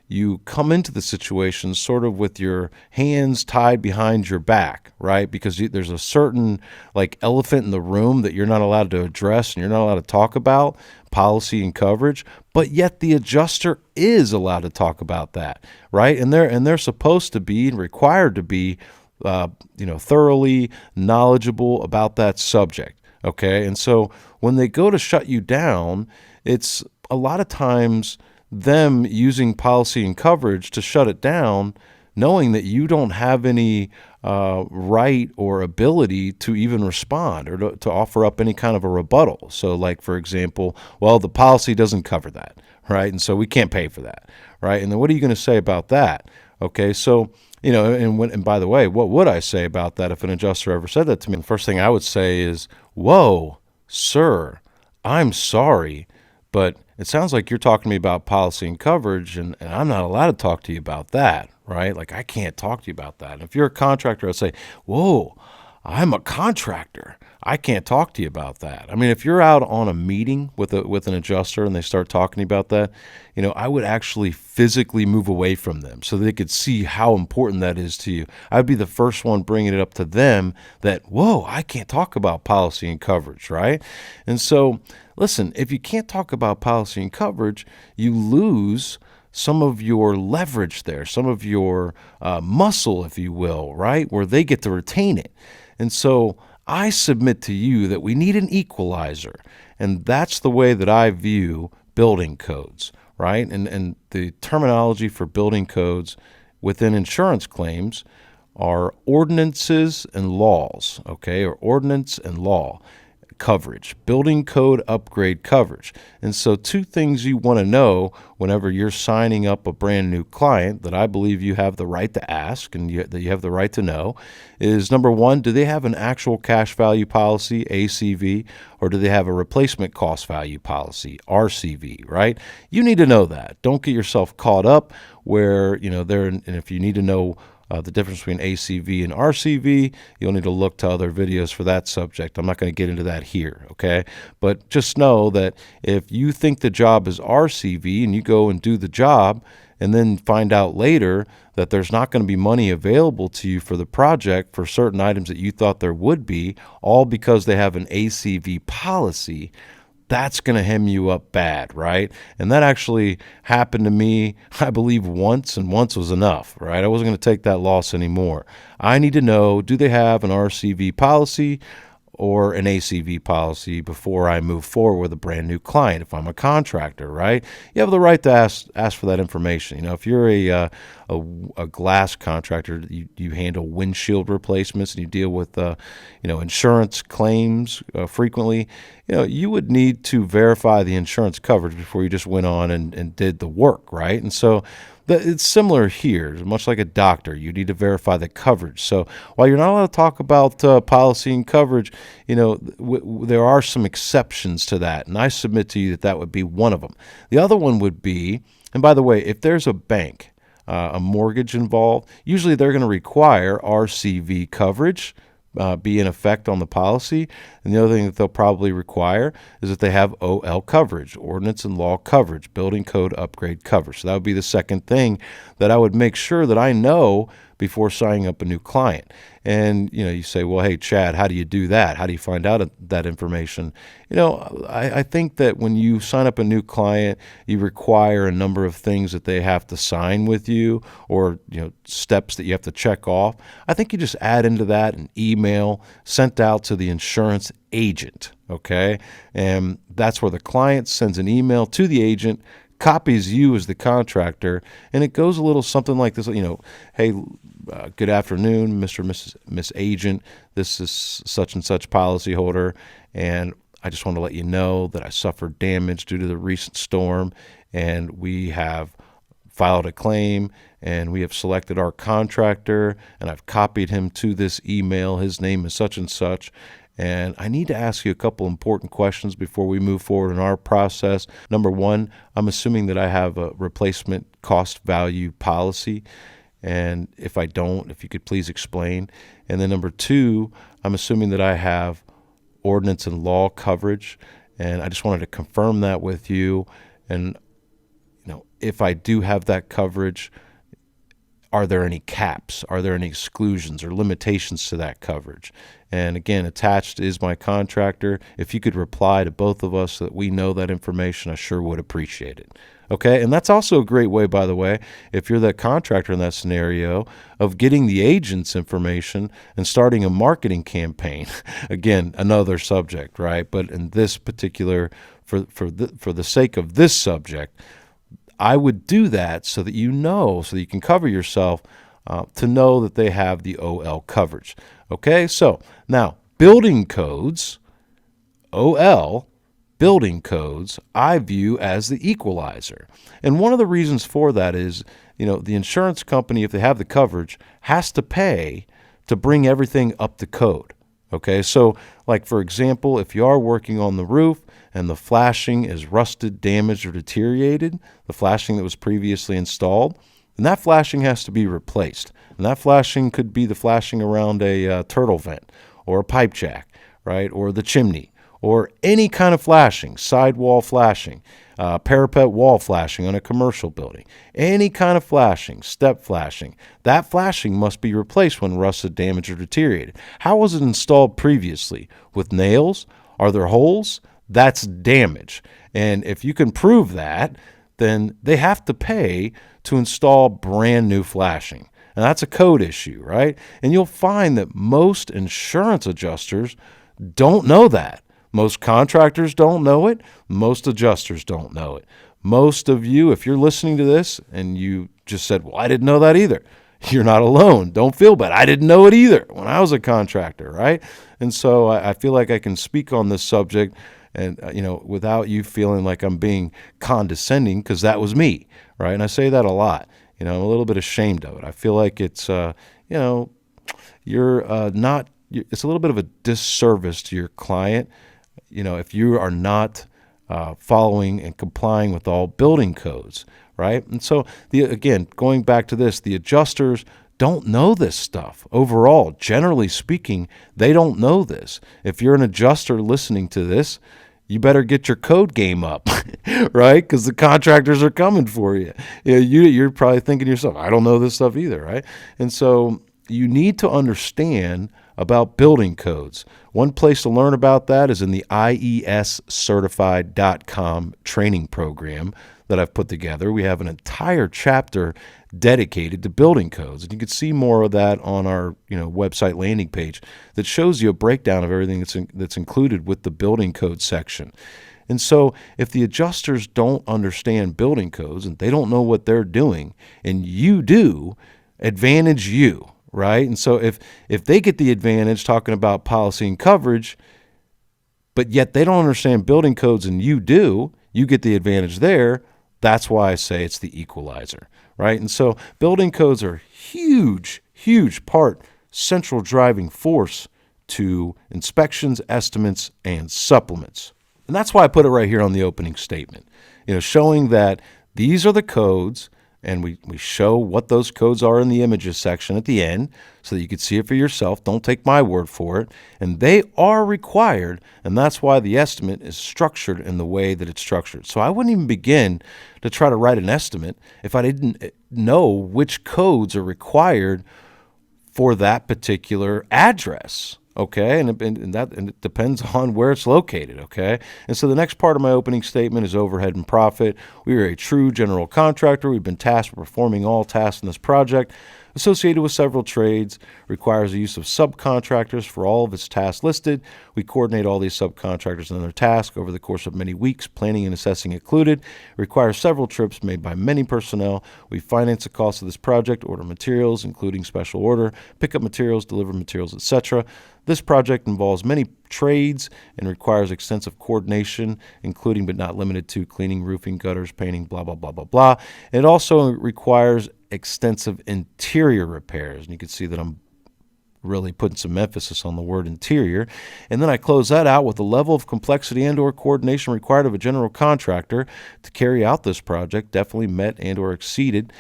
A: you come into the situation sort of with your hands tied behind your back, right? Because there's a certain like elephant in the room that you're not allowed to address and you're not allowed to talk about, policy and coverage, but yet the adjuster is allowed to talk about that, right? And they're supposed to be and required to be thoroughly knowledgeable about that subject. Okay. And so when they go to shut you down, it's a lot of times them using policy and coverage to shut it down, knowing that you don't have any right or ability to even respond or to offer up any kind of a rebuttal. So like, for example, well, the policy doesn't cover that, right? And so we can't pay for that, right? And then what are you going to say about that? Okay. So, and by the way, what would I say about that if an adjuster ever said that to me? The first thing I would say is, whoa, sir, I'm sorry, but it sounds like you're talking to me about policy and coverage, and I'm not allowed to talk to you about that, right? Like, I can't talk to you about that. And if you're a contractor, I'd say, whoa, I'm a contractor. I can't talk to you about that. I mean, if you're out on a meeting with an adjuster and they start talking about that, I would actually physically move away from them so they could see how important that is to you. I'd be the first one bringing it up to them that, whoa, I can't talk about policy and coverage, right? And so, listen, if you can't talk about policy and coverage, you lose some of your leverage there, some of your muscle, if you will, right, where they get to retain it. And so I submit to you that we need an equalizer, and that's the way that I view building codes, right? And the terminology for building codes within insurance claims are ordinances and laws, okay, or ordinance and law coverage, building code upgrade coverage. And so two things you want to know whenever you're signing up a brand new client that I believe you have the right to ask and that you have the right to know is, number one, do they have an actual cash value policy, ACV, or do they have a replacement cost value policy, RCV, right? You need to know that. Don't get yourself caught up where, and if you need to know the difference between ACV and RCV, you'll need to look to other videos for that subject. I'm not going to get into that here, okay? But just know that if you think the job is RCV and you go and do the job and then find out later that there's not going to be money available to you for the project for certain items that you thought there would be, all because they have an ACV policy, that's going to hem you up bad, right? And that actually happened to me, I believe, once, and once was enough, right? I wasn't going to take that loss anymore. I need to know, do they have an RCV policy or an ACV policy before I move forward with a brand new client if I'm a contractor, right? You have the right to ask for that information. If you're a glass contractor, you handle windshield replacements and you deal with insurance claims frequently, you would need to verify the insurance coverage before you just went on and did the work, right? And so it's similar here. Much like a doctor, you need to verify the coverage. So while you're not allowed to talk about policy and coverage, there are some exceptions to that, and I submit to you that would be one of them. The other one would be, and by the way, if there's a bank, a mortgage involved, usually they're going to require RCV coverage be in effect on the policy. And the other thing that they'll probably require is that they have OL coverage, ordinance and law coverage, building code upgrade coverage. So that would be the second thing that I would make sure that I know before signing up a new client. And, you say, well, hey, Chad, how do you do that? How do you find out that information? I think that when you sign up a new client, you require a number of things that they have to sign with you or, steps that you have to check off. I think you just add into that an email sent out to the insurance agent, okay? And that's where the client sends an email to the agent, copies you as the contractor, and it goes a little something like this, hey, good afternoon, Mr. and Miss Agent. This is such and such policyholder, and I just want to let you know that I suffered damage due to the recent storm, and we have filed a claim, and we have selected our contractor, and I've copied him to this email. His name is such and such. And I need to ask you a couple important questions before we move forward in our process. Number one, I'm assuming that I have a replacement cost value policy. And if I don't, if you could please explain. And then number two, I'm assuming that I have ordinance and law coverage. And I just wanted to confirm that with you. And if I do have that coverage, are there any caps? Are there any exclusions or limitations to that coverage? And again, attached is my contractor. If you could reply to both of us so that we know that information, I sure would appreciate it. Okay, and that's also a great way, by the way, if you're that contractor in that scenario, of getting the agent's information and starting a marketing campaign. Again, another subject, right? But in this particular, for the sake of this subject, I would do that so that so that you can cover yourself to know that they have the OL coverage. Okay, so now building codes, OL, building codes, I view as the equalizer. And one of the reasons for that is, the insurance company, if they have the coverage, has to pay to bring everything up to code. Okay, so like for example, if you are working on the roof and the flashing is rusted, damaged, or deteriorated, the flashing that was previously installed, then that flashing has to be replaced. And that flashing could be the flashing around a turtle vent or a pipe jack, right, or the chimney, or any kind of flashing, sidewall flashing, parapet wall flashing on a commercial building, any kind of flashing, step flashing. That flashing must be replaced when rusted, damaged, or deteriorated. How was it installed previously? With nails? Are there holes? That's damage. And if you can prove that, then they have to pay to install brand new flashing. And that's a code issue, right? And you'll find that most insurance adjusters don't know that. Most contractors don't know it. Most adjusters don't know it. Most of you, if you're listening to this and you just said, well, I didn't know that either, you're not alone. Don't feel bad. I didn't know it either when I was a contractor, right? And so I feel like I can speak on this subject and, without you feeling like I'm being condescending, because that was me, right? And I say that a lot. I'm a little bit ashamed of it. I feel like it's, you're not, it's a little bit of a disservice to your client, if you are not following and complying with all building codes, right? And so, again, going back to this, the adjusters don't know this stuff overall. Generally speaking, they don't know this. If you're an adjuster listening to this, you better get your code game up, right? Because the contractors are coming for you. You're probably thinking to yourself, I don't know this stuff either, right? And so you need to understand about building codes. One place to learn about that is in the iescertified.com training program that I've put together. We have an entire chapter dedicated to building codes. And you can see more of that on our website landing page that shows you a breakdown of everything that's included with the building code section. And so if the adjusters don't understand building codes and they don't know what they're doing, and you do, advantage you. Right? And so if they get the advantage talking about policy and coverage, but yet they don't understand building codes and you do, you get the advantage there. That's why I say it's the equalizer, right? And so building codes are huge, huge part, central driving force to inspections, estimates, and supplements. And that's why I put it right here on the opening statement, showing that these are the codes. And we show what those codes are in the images section at the end so that you can see it for yourself. Don't take my word for it. And they are required, and that's why the estimate is structured in the way that it's structured. So I wouldn't even begin to try to write an estimate if I didn't know which codes are required for that particular address. Okay, and it depends on where it's located, okay? And so the next part of my opening statement is overhead and profit. We are a true general contractor. We've been tasked with performing all tasks in this project. Associated with several trades, requires the use of subcontractors for all of its tasks listed. We coordinate all these subcontractors and their tasks over the course of many weeks, planning and assessing included. It requires several trips made by many personnel. We finance the cost of this project, order materials, including special order, pick up materials, deliver materials, etc. This project involves many trades and requires extensive coordination, including but not limited to cleaning, roofing, gutters, painting, blah, blah, blah, blah, blah. It also requires extensive interior repairs. And you can see that I'm really putting some emphasis on the word interior. And then I close that out with the level of complexity and or coordination required of a general contractor to carry out this project definitely met and or exceeded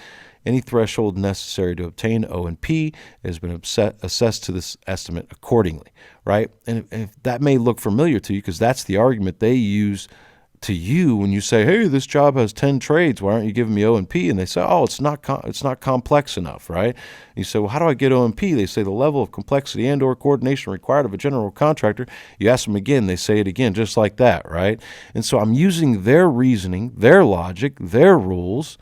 A: any threshold necessary to obtain O&P has been assessed to this estimate accordingly, right? And if that may look familiar to you because that's the argument they use to you when you say, hey, this job has 10 trades, why aren't you giving me O&P? And they say, oh, it's not complex enough, right? And you say, well, how do I get O&P? They say the level of complexity and or coordination required of a general contractor. You ask them again, they say it again, just like that, right? And so I'm using their reasoning, their logic, their rules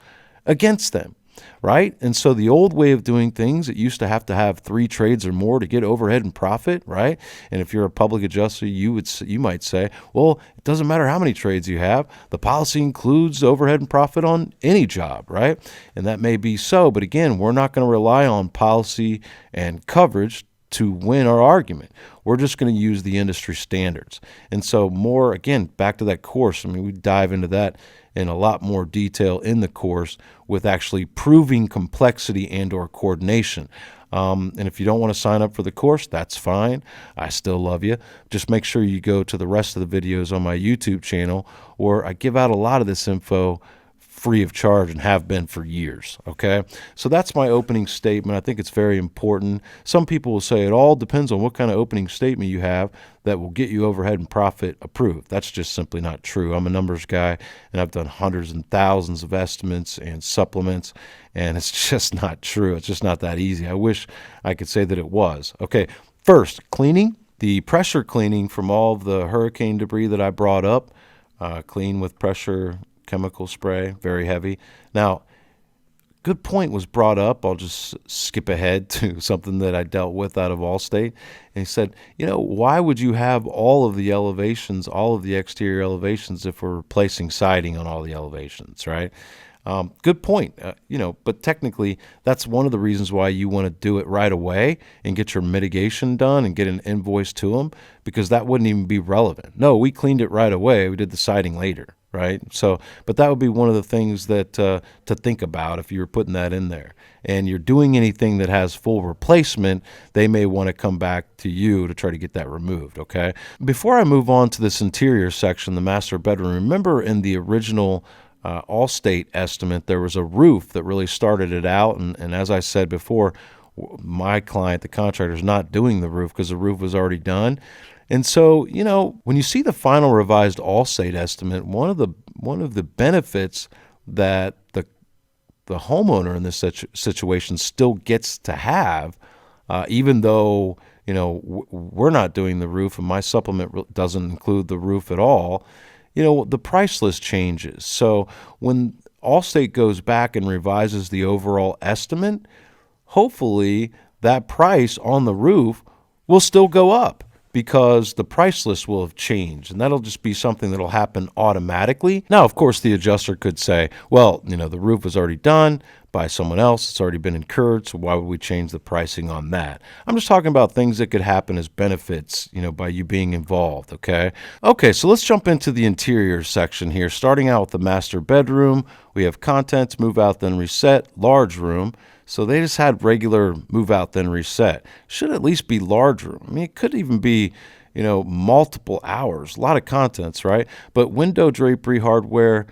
A: against them. Right? And so the old way of doing things, it used to have 3 trades or more to get overhead and profit, right? And if you're a public adjuster, you might say, well, it doesn't matter how many trades you have. The policy includes overhead and profit on any job, right? And that may be so, but again, we're not going to rely on policy and coverage to win our argument. We're just going to use the industry standards. And so more, again, back to that course, I mean, we dive into that in a lot more detail in the course with actually proving complexity and or coordination. And if you don't want to sign up for the course, that's fine. I still love you. Just make sure you go to the rest of the videos on my YouTube channel, where I give out a lot of this info free of charge and have been for years, okay? So that's my opening statement. I think it's very important. Some people will say it all depends on what kind of opening statement you have that will get you overhead and profit approved. That's just simply not true. I'm a numbers guy, and I've done hundreds and thousands of estimates and supplements, and it's just not true. It's just not that easy. I wish I could say that it was. Okay, first, cleaning. The pressure cleaning from all of the hurricane debris that I brought up, clean with pressure chemical spray, very heavy. Now, good point was brought up. I'll just skip ahead to something that I dealt with out of Allstate. And he said, why would you have all of the elevations, all of the exterior elevations, if we're replacing siding on all the elevations, right? Good point. But technically, that's one of the reasons why you want to do it right away and get your mitigation done and get an invoice to them, because that wouldn't even be relevant. No, we cleaned it right away. We did the siding later, right? So, but that would be one of the things that to think about if you were putting that in there. And you're doing anything that has full replacement, they may want to come back to you to try to get that removed, okay? Before I move on to this interior section, the master bedroom, remember in the original Allstate estimate, there was a roof that really started it out. And as I said before, my client, the contractor, is not doing the roof because the roof was already done. And so, when you see the final revised Allstate estimate, one of the benefits that the homeowner in this situation still gets to have, even though, we're not doing the roof and my supplement doesn't include the roof at all, the price list changes. So when Allstate goes back and revises the overall estimate, hopefully that price on the roof will still go up, because the price list will have changed, and that'll just be something that'll happen automatically. Now, of course, the adjuster could say, well, the roof was already done by someone else. It's already been incurred, so why would we change the pricing on that? I'm just talking about things that could happen as benefits, by you being involved, okay? Okay, so let's jump into the interior section here, starting out with the master bedroom. We have contents, move out, then reset, large room. So they just had regular move out, then reset. Should at least be large room. I mean, it could even be, multiple hours, a lot of contents, right? But window drapery, hardware,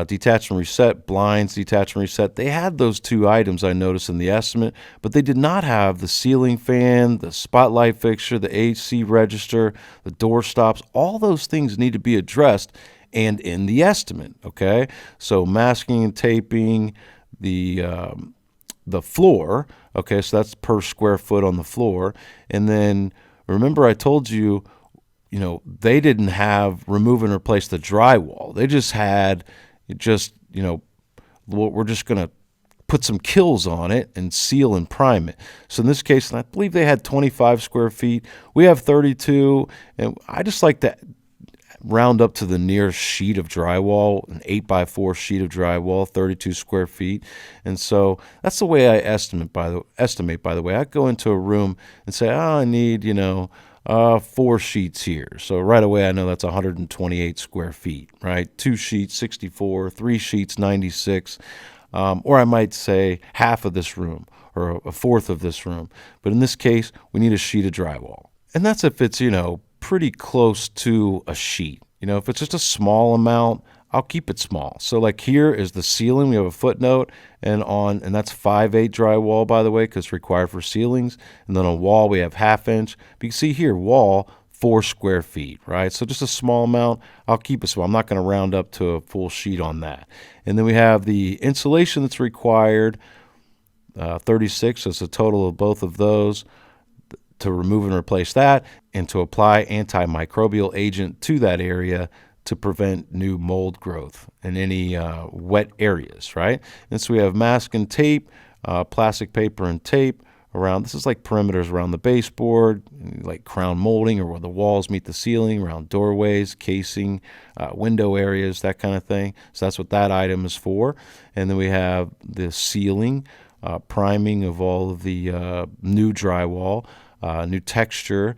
A: detach and reset, blinds, detach and reset. They had those 2 items I noticed in the estimate, but they did not have the ceiling fan, the spotlight fixture, the AC register, the door stops. All those things need to be addressed and in the estimate, okay? So masking and taping, the floor, okay, so that's per square foot on the floor. And then remember I told you, they didn't have remove and replace the drywall. They just had we're just going to put some kills on it and seal and prime it. So in this case, I believe they had 25 square feet. We have 32, and I just like to round up to the nearest sheet of drywall, an 8x4 sheet of drywall, 32 square feet. And so that's the way I estimate, by the way. I go into a room and say, I need, 4 sheets here. So right away, I know that's 128 square feet, right? 2 sheets, 64, 3 sheets, 96. Or I might say half of this room or a fourth of this room. But in this case, we need a sheet of drywall. And that's if it's, pretty close to a sheet. If it's just a small amount, I'll keep it small. So like here is the ceiling. We have a footnote, and that's 5/8 drywall, by the way, because it's required for ceilings. And then on wall, we have 1/2 inch. But you can see here, wall, 4 square feet, right? So just a small amount. I'll keep it small. I'm not going to round up to a full sheet on that. And then we have the insulation that's required, 36. So it's a total of both of those to remove and replace that, and to apply antimicrobial agent to that area to prevent new mold growth in any wet areas, right? And so we have mask and tape, plastic paper and tape around. This is like perimeters around the baseboard, like crown molding or where the walls meet the ceiling, around doorways, casing, window areas, that kind of thing. So that's what that item is for. And then we have the ceiling, priming of all of the new drywall, new texture,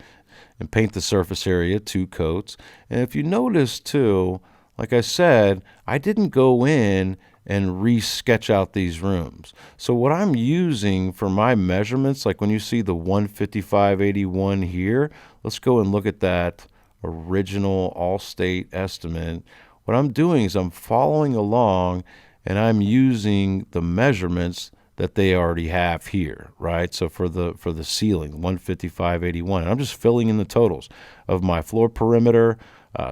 A: and paint the surface area 2 coats. And if you notice too, like I said, I didn't go in and re-sketch out these rooms. So what I'm using for my measurements, like when you see the 155.81 here, let's go and look at that original Allstate estimate. What I'm doing is I'm following along and I'm using the measurements that they already have here, right? So for the ceiling, 155.81, and I'm just filling in the totals of my floor perimeter,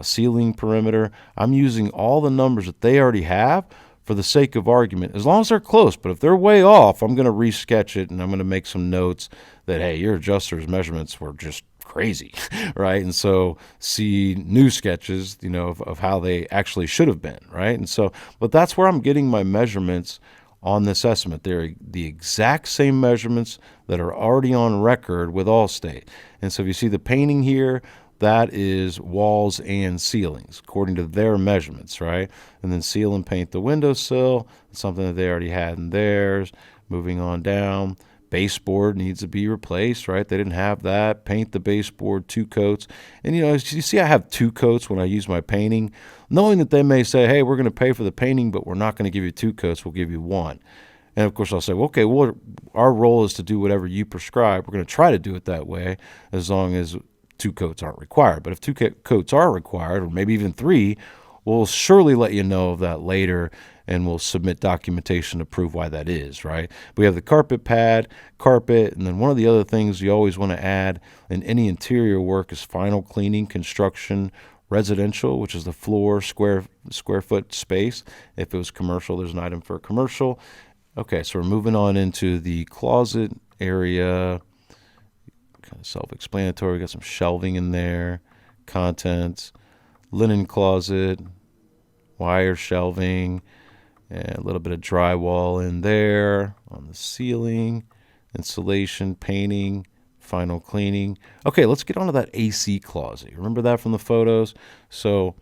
A: ceiling perimeter. I'm using all the numbers that they already have for the sake of argument, as long as they're close. But if they're way off, I'm going to resketch it, and I'm going to make some notes that, hey, your adjuster's measurements were just crazy, right? And so see new sketches, of how they actually should have been, right? And so, but that's where I'm getting my measurements on this estimate. They're the exact same measurements that are already on record with Allstate. And so if you see the painting here, that is walls and ceilings according to their measurements, right? And then seal and paint the windowsill, something that they already had in theirs. Moving on down, baseboard needs to be replaced, right? They didn't have that. Paint the baseboard 2 coats. And as you see, I have 2 coats when I use my painting, knowing that they may say, hey, we're going to pay for the painting, but we're not going to give you 2 coats, we'll give you 1. And of course I'll say, well, okay, well, our role is to do whatever you prescribe. We're going to try to do it that way, as long as 2 coats aren't required. But if 2 coats are required, or maybe even 3, we'll surely let you know of that later, and we'll submit documentation to prove why that is, right? We have the carpet pad, and then one of the other things you always want to add in any interior work is final cleaning, construction, residential, which is the floor, square foot space. If it was commercial, there's an item for commercial. Okay, so we're moving on into the closet area. Kind of self-explanatory. We got some shelving in there, contents, linen closet, wire shelving, and a little bit of drywall in there on the ceiling, insulation, painting, final cleaning. Okay, let's get onto that AC closet. Remember that from the photos? So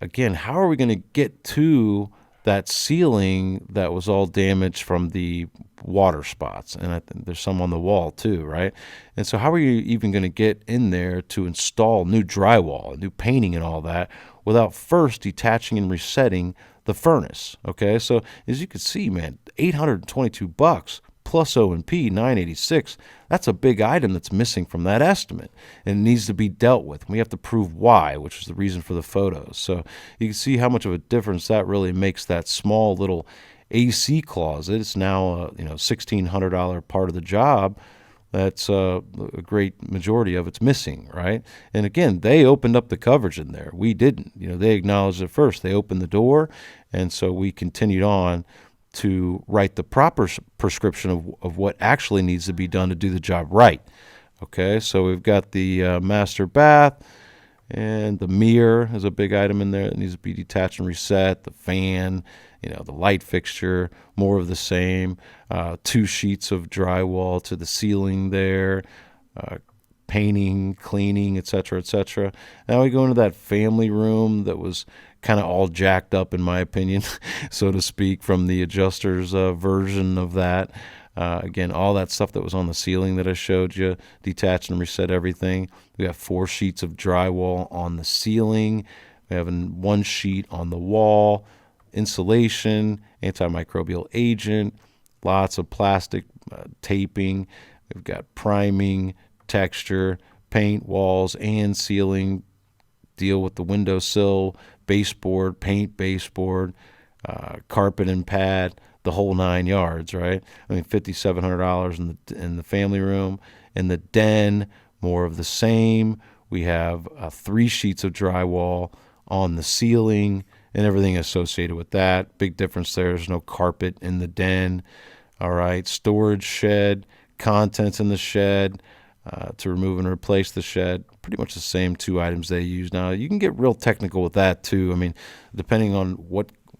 A: again, how are we going to get to that ceiling that was all damaged from the water spots? And I think there's some on the wall too, right? And so how are you even going to get in there to install new drywall, new painting and all that without first detaching and resetting the furnace? Okay, so as you can see, man, $822 plus O&P, $986. That's a big item that's missing from that estimate, and it needs to be dealt with. We have to prove why, which is the reason for the photos. So you can see how much of a difference that really makes. That small little AC closet, it's now a $1,600 part of the job. That's a great majority of it's missing, right? And again, they opened up the coverage in there. We didn't. They acknowledged it first. They opened the door, and so we continued on to write the proper prescription of what actually needs to be done to do the job right. Okay, so we've got the master bath, and the mirror is a big item in there that needs to be detached and reset. The fan, the light fixture, more of the same. 2 sheets of drywall to the ceiling there, painting, cleaning, etc., etc. Now we go into that family room that was kind of all jacked up, in my opinion, so to speak, from the adjuster's version of that. Again, all that stuff that was on the ceiling that I showed you, detach and reset everything. We have 4 sheets of drywall on the ceiling. We have 1 sheet on the wall, insulation, antimicrobial agent, lots of plastic taping. We've got priming, texture, paint walls and ceiling, deal with the windowsill, baseboard, paint baseboard, carpet and pad, the whole 9 yards, right? I mean, $5,700 in the family room. In the den, more of the same We have 3 sheets of drywall on the ceiling and everything associated with that. Big difference there. There's no carpet in the den. All right. Storage shed, contents in the shed, to remove and replace the shed. Pretty much the same 2 items they use. Now, you can get real technical with that too. I mean, depending on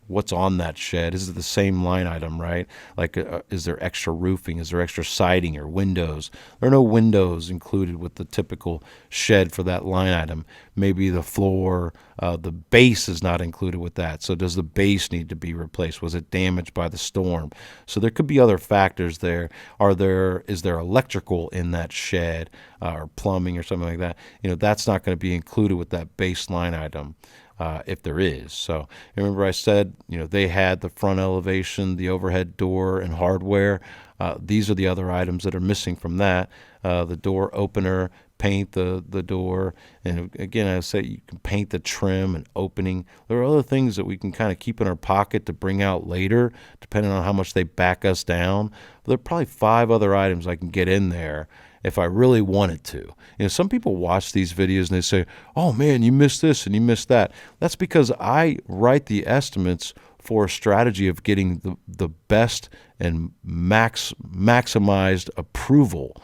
A: what's on that shed. Is it the same line item, right? Like, is there extra roofing? Is there extra siding or windows? There are no windows included with the typical shed for that line item. Maybe the floor, the base is not included with that. So does the base need to be replaced? Was it damaged by the storm? So there could be other factors there. Is there electrical in that shed, or plumbing or something like that? That's not going to be included with that base line item. If there is. So remember I said, they had the front elevation, the overhead door, and hardware. These are the other items that are missing from that. The door opener, paint the door. And again, I say you can paint the trim and opening. There are other things that we can kind of keep in our pocket to bring out later, depending on how much they back us down. But there are probably 5 other items I can get in there if I really wanted to. Some people watch these videos and they say, oh man, you missed this and you missed that. That's because I write the estimates for a strategy of getting the best and maximized approval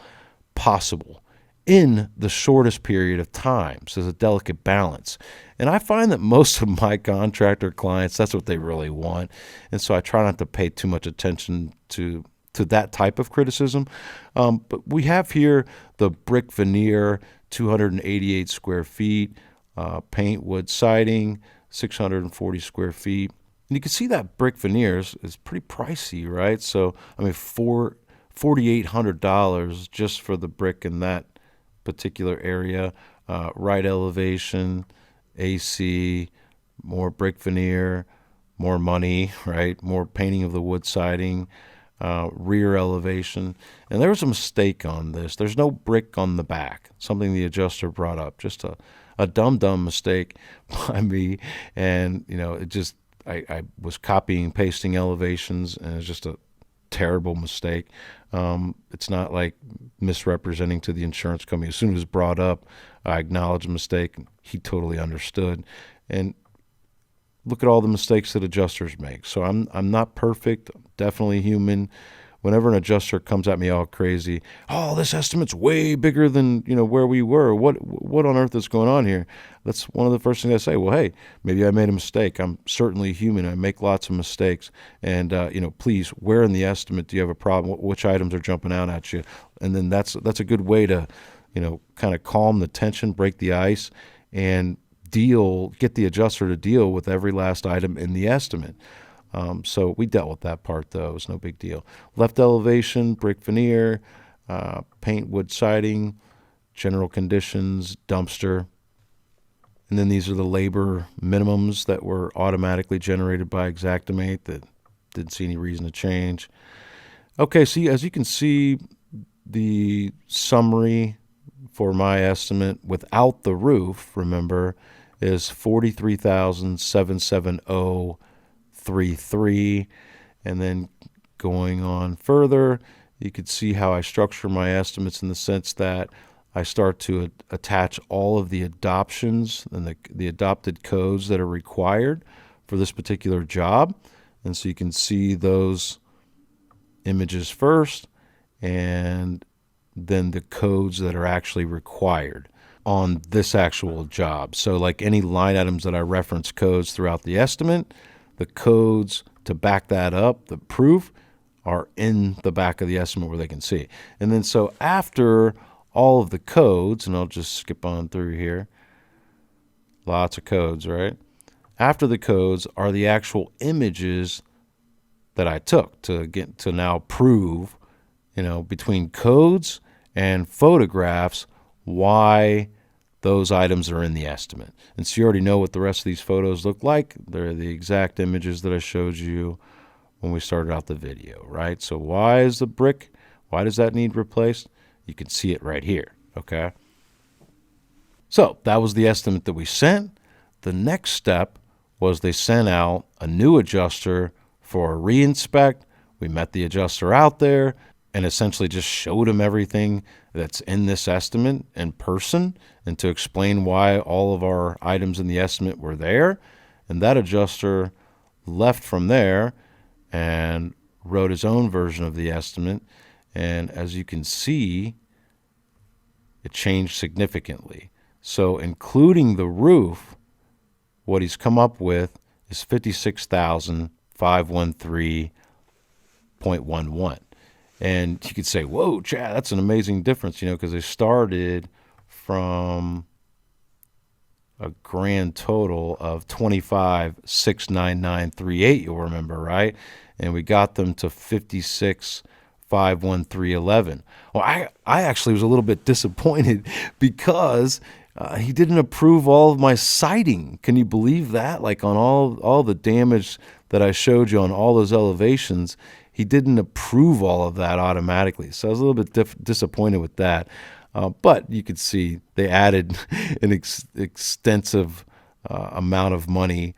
A: possible in the shortest period of time. So there's a delicate balance. And I find that most of my contractor clients, that's what they really want. And so I try not to pay too much attention to that type of criticism. But we have here the brick veneer, 288 square feet, paint wood siding, 640 square feet. And you can see that brick veneer is pretty pricey, right? So, I mean, $4,800 just for the brick in that particular area. Right elevation, AC, more brick veneer, more money, right? More painting of the wood siding. Rear elevation. And there was a mistake on this. There's no brick on the back, something the adjuster brought up. Just a dumb mistake by me. And, it just, I was copying and pasting elevations, and it's just a terrible mistake. It's not like misrepresenting to the insurance company. As soon as it was brought up, I acknowledged the mistake. He totally understood. And look at all the mistakes that adjusters make. So I'm not perfect, definitely human. Whenever an adjuster comes at me all crazy, oh, this estimate's way bigger than where we were. What on earth is going on here? That's one of the first things I say. Well, hey, maybe I made a mistake. I'm certainly human. I make lots of mistakes. And please, where in the estimate do you have a problem? Which items are jumping out at you? And then that's a good way to kind of calm the tension, break the ice, and get the adjuster to deal with every last item in the estimate. So we dealt with that part, though. It was no big deal. Left elevation, brick veneer, paint wood siding, general conditions, dumpster. And then these are the labor minimums that were automatically generated by Xactimate that didn't see any reason to change. Okay, so as you can see, the summary for my estimate without the roof, remember, is $43,770.33. And then going on further, you could see how I structure my estimates in the sense that I start to attach all of the adoptions and the adopted codes that are required for this particular job. And so you can see those images first, and then the codes that are actually required on this actual job. So like any line items that I reference codes throughout the estimate, the codes to back that up, the proof, are in the back of the estimate where they can see. And then so after all of the codes, and I'll just skip on through here, lots of codes, right? After the codes are the actual images that I took to get to now prove, between codes and photographs, why those items are in the estimate. And so you already know what the rest of these photos look like. They're the exact images that I showed you when we started out the video, right? So why does that need replaced? You can see it right here, okay? So that was the estimate that we sent. The next step was they sent out a new adjuster for a re-inspect. We met the adjuster out there, and essentially just showed him everything that's in this estimate in person and to explain why all of our items in the estimate were there. And that adjuster left from there and wrote his own version of the estimate. And as you can see, it changed significantly. So including the roof, what he's come up with is $56,513.11. And you could say, whoa, Chad, that's an amazing difference, because they started from a grand total of $25,699.38, you'll remember, right? And we got them to $56,513.11. Well, I actually was a little bit disappointed because he didn't approve all of my siding. Can you believe that? Like on all the damage that I showed you on all those elevations, he didn't approve all of that automatically. So I was a little bit disappointed with that. But you could see they added an extensive amount of money,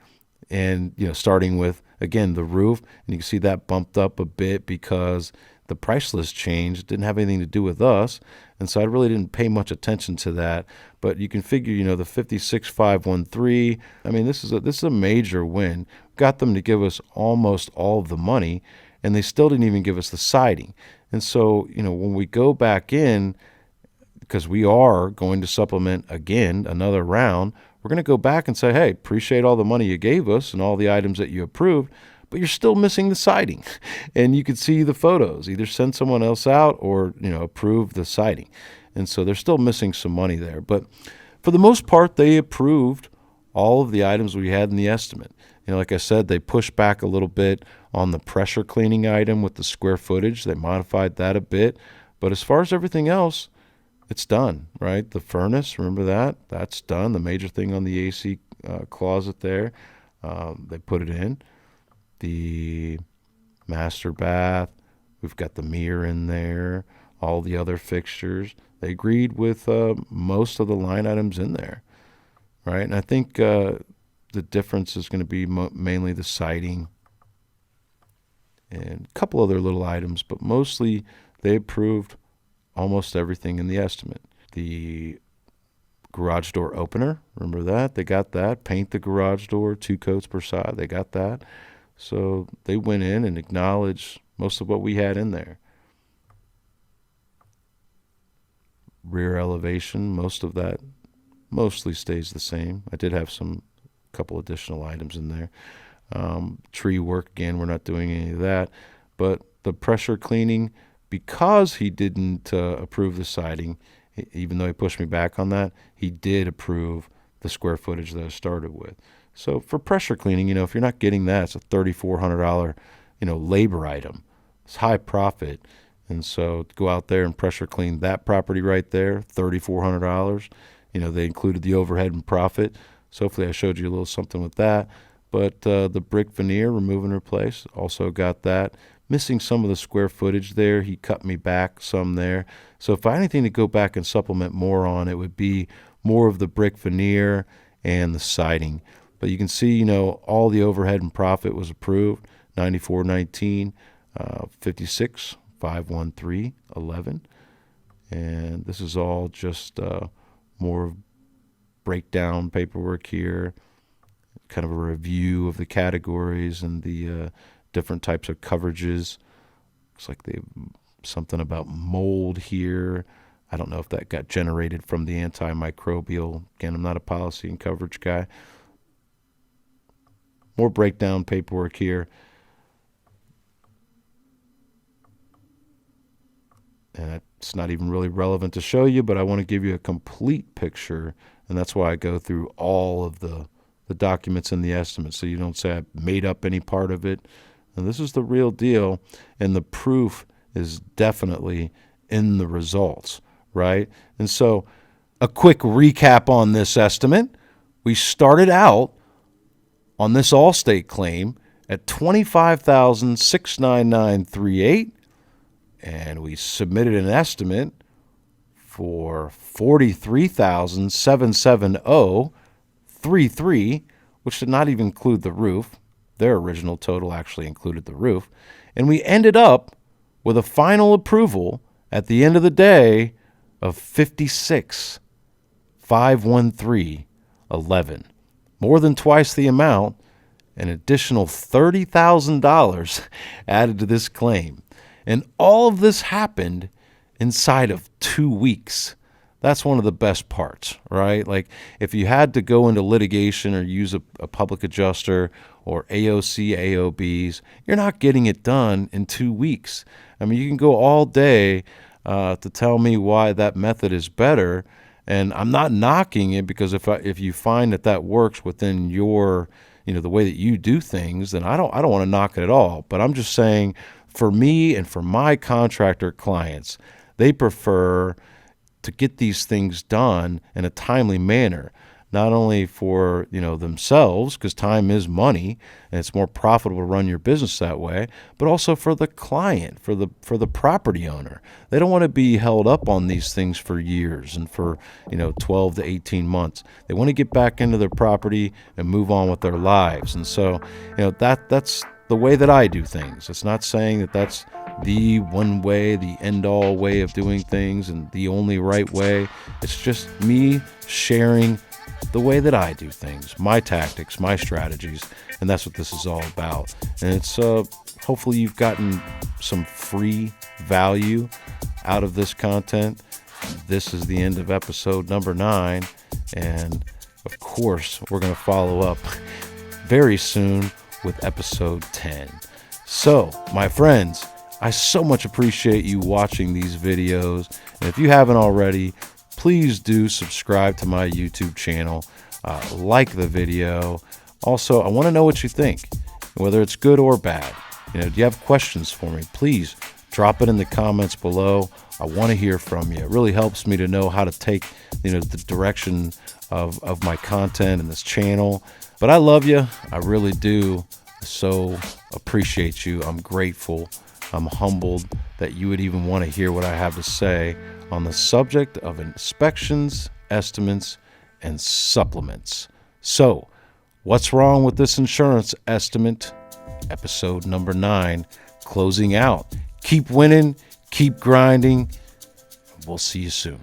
A: and starting with, again, the roof, and you can see that bumped up a bit because the price list changed. It didn't have anything to do with us, and so I really didn't pay much attention to that. But you can figure, the 56,513. I mean, this is a major win. Got them to give us almost all of the money, and they still didn't even give us the siding. And so, when we go back in, because we are going to supplement again another round, we're going to go back and say, hey, appreciate all the money you gave us and all the items that you approved, but you're still missing the siding. And you could see the photos. Either send someone else out or, approve the siding. And so they're still missing some money there. But for the most part, they approved all of the items we had in the estimate. Like I said, they pushed back a little bit on the pressure cleaning item with the square footage. They modified that a bit. But as far as everything else, it's done, right? The furnace, remember that? That's done. The major thing on the AC closet there, they put it in. The master bath, we've got the mirror in there, all the other fixtures. They agreed with most of the line items in there, right? And I think the difference is going to be mainly the siding and a couple other little items, but mostly they approved almost everything in the estimate. The garage door opener, remember that? They got that. Paint the garage door, 2 coats per side. They got that. So they went in and acknowledged most of what we had in there. Rear elevation, most of that mostly stays the same. I did have couple additional items in there. Tree work, again, we're not doing any of that. But the pressure cleaning, because he didn't approve the siding, even though he pushed me back on that, he did approve the square footage that I started with. So for pressure cleaning, if you're not getting that, it's a $3,400, labor item. It's high profit. And so to go out there and pressure clean that property right there, $3,400. They included the overhead and profit. So hopefully I showed you a little something with that. But the brick veneer, remove and replace, also got that. Missing some of the square footage there. He cut me back some there. So if I had anything to go back and supplement more on, it would be more of the brick veneer and the siding. But you can see, all the overhead and profit was approved. 9419, 56,513.11. And this is all just more breakdown paperwork here, kind of a review of the categories and the different types of coverages. Looks like they something about mold here. I don't know if that got generated from the antimicrobial. Again, I'm not a policy and coverage guy. More breakdown paperwork here. And it's not even really relevant to show you, but I want to give you a complete picture, and that's why I go through all of the documents in the estimate, so you don't say I made up any part of it. And this is the real deal, and the proof is definitely in the results, right? And so a quick recap on this estimate. We started out on this Allstate claim at $25,699.38, and we submitted an estimate for $43,770.33, which did not even include the roof. Their original total actually included the roof. And we ended up with a final approval at the end of the day of $56,513.11. More than twice the amount, an additional $30,000 added to this claim. And all of this happened inside of 2 weeks. That's one of the best parts, right? Like if you had to go into litigation or use a public adjuster or AOC, AOBs, you're not getting it done in 2 weeks. I mean, you can go all day to tell me why that method is better, and I'm not knocking it, because if you find that works within your, the way that you do things, then I don't want to knock it at all. But I'm just saying, for me and for my contractor clients, they prefer to get these things done in a timely manner, not only for themselves, because time is money and it's more profitable to run your business that way, but also for the client, for the property owner. They don't want to be held up on these things for years and for 12 to 18 months. They want to get back into their property and move on with their lives. And so that's the way that I do things. It's not saying that that's the one way, the end-all way of doing things and the only right way. It's just me sharing the way that I do things, my tactics, my strategies, and that's what this is all about. And it's hopefully you've gotten some free value out of this content. This is the end of episode number 9, and of course we're going to follow up very soon with episode 10. So, my friends, I so much appreciate you watching these videos. And if you haven't already, please do subscribe to my YouTube channel, like the video. Also, I want to know what you think, whether it's good or bad. Do you have questions for me? Please drop it in the comments below. I want to hear from you. It really helps me to know how to take, the direction of my content and this channel. But I love you. I really do. So appreciate you. I'm grateful. I'm humbled that you would even want to hear what I have to say on the subject of inspections, estimates, and supplements. So, what's wrong with this insurance estimate? Episode number 9, closing out. Keep winning, keep grinding. We'll see you soon.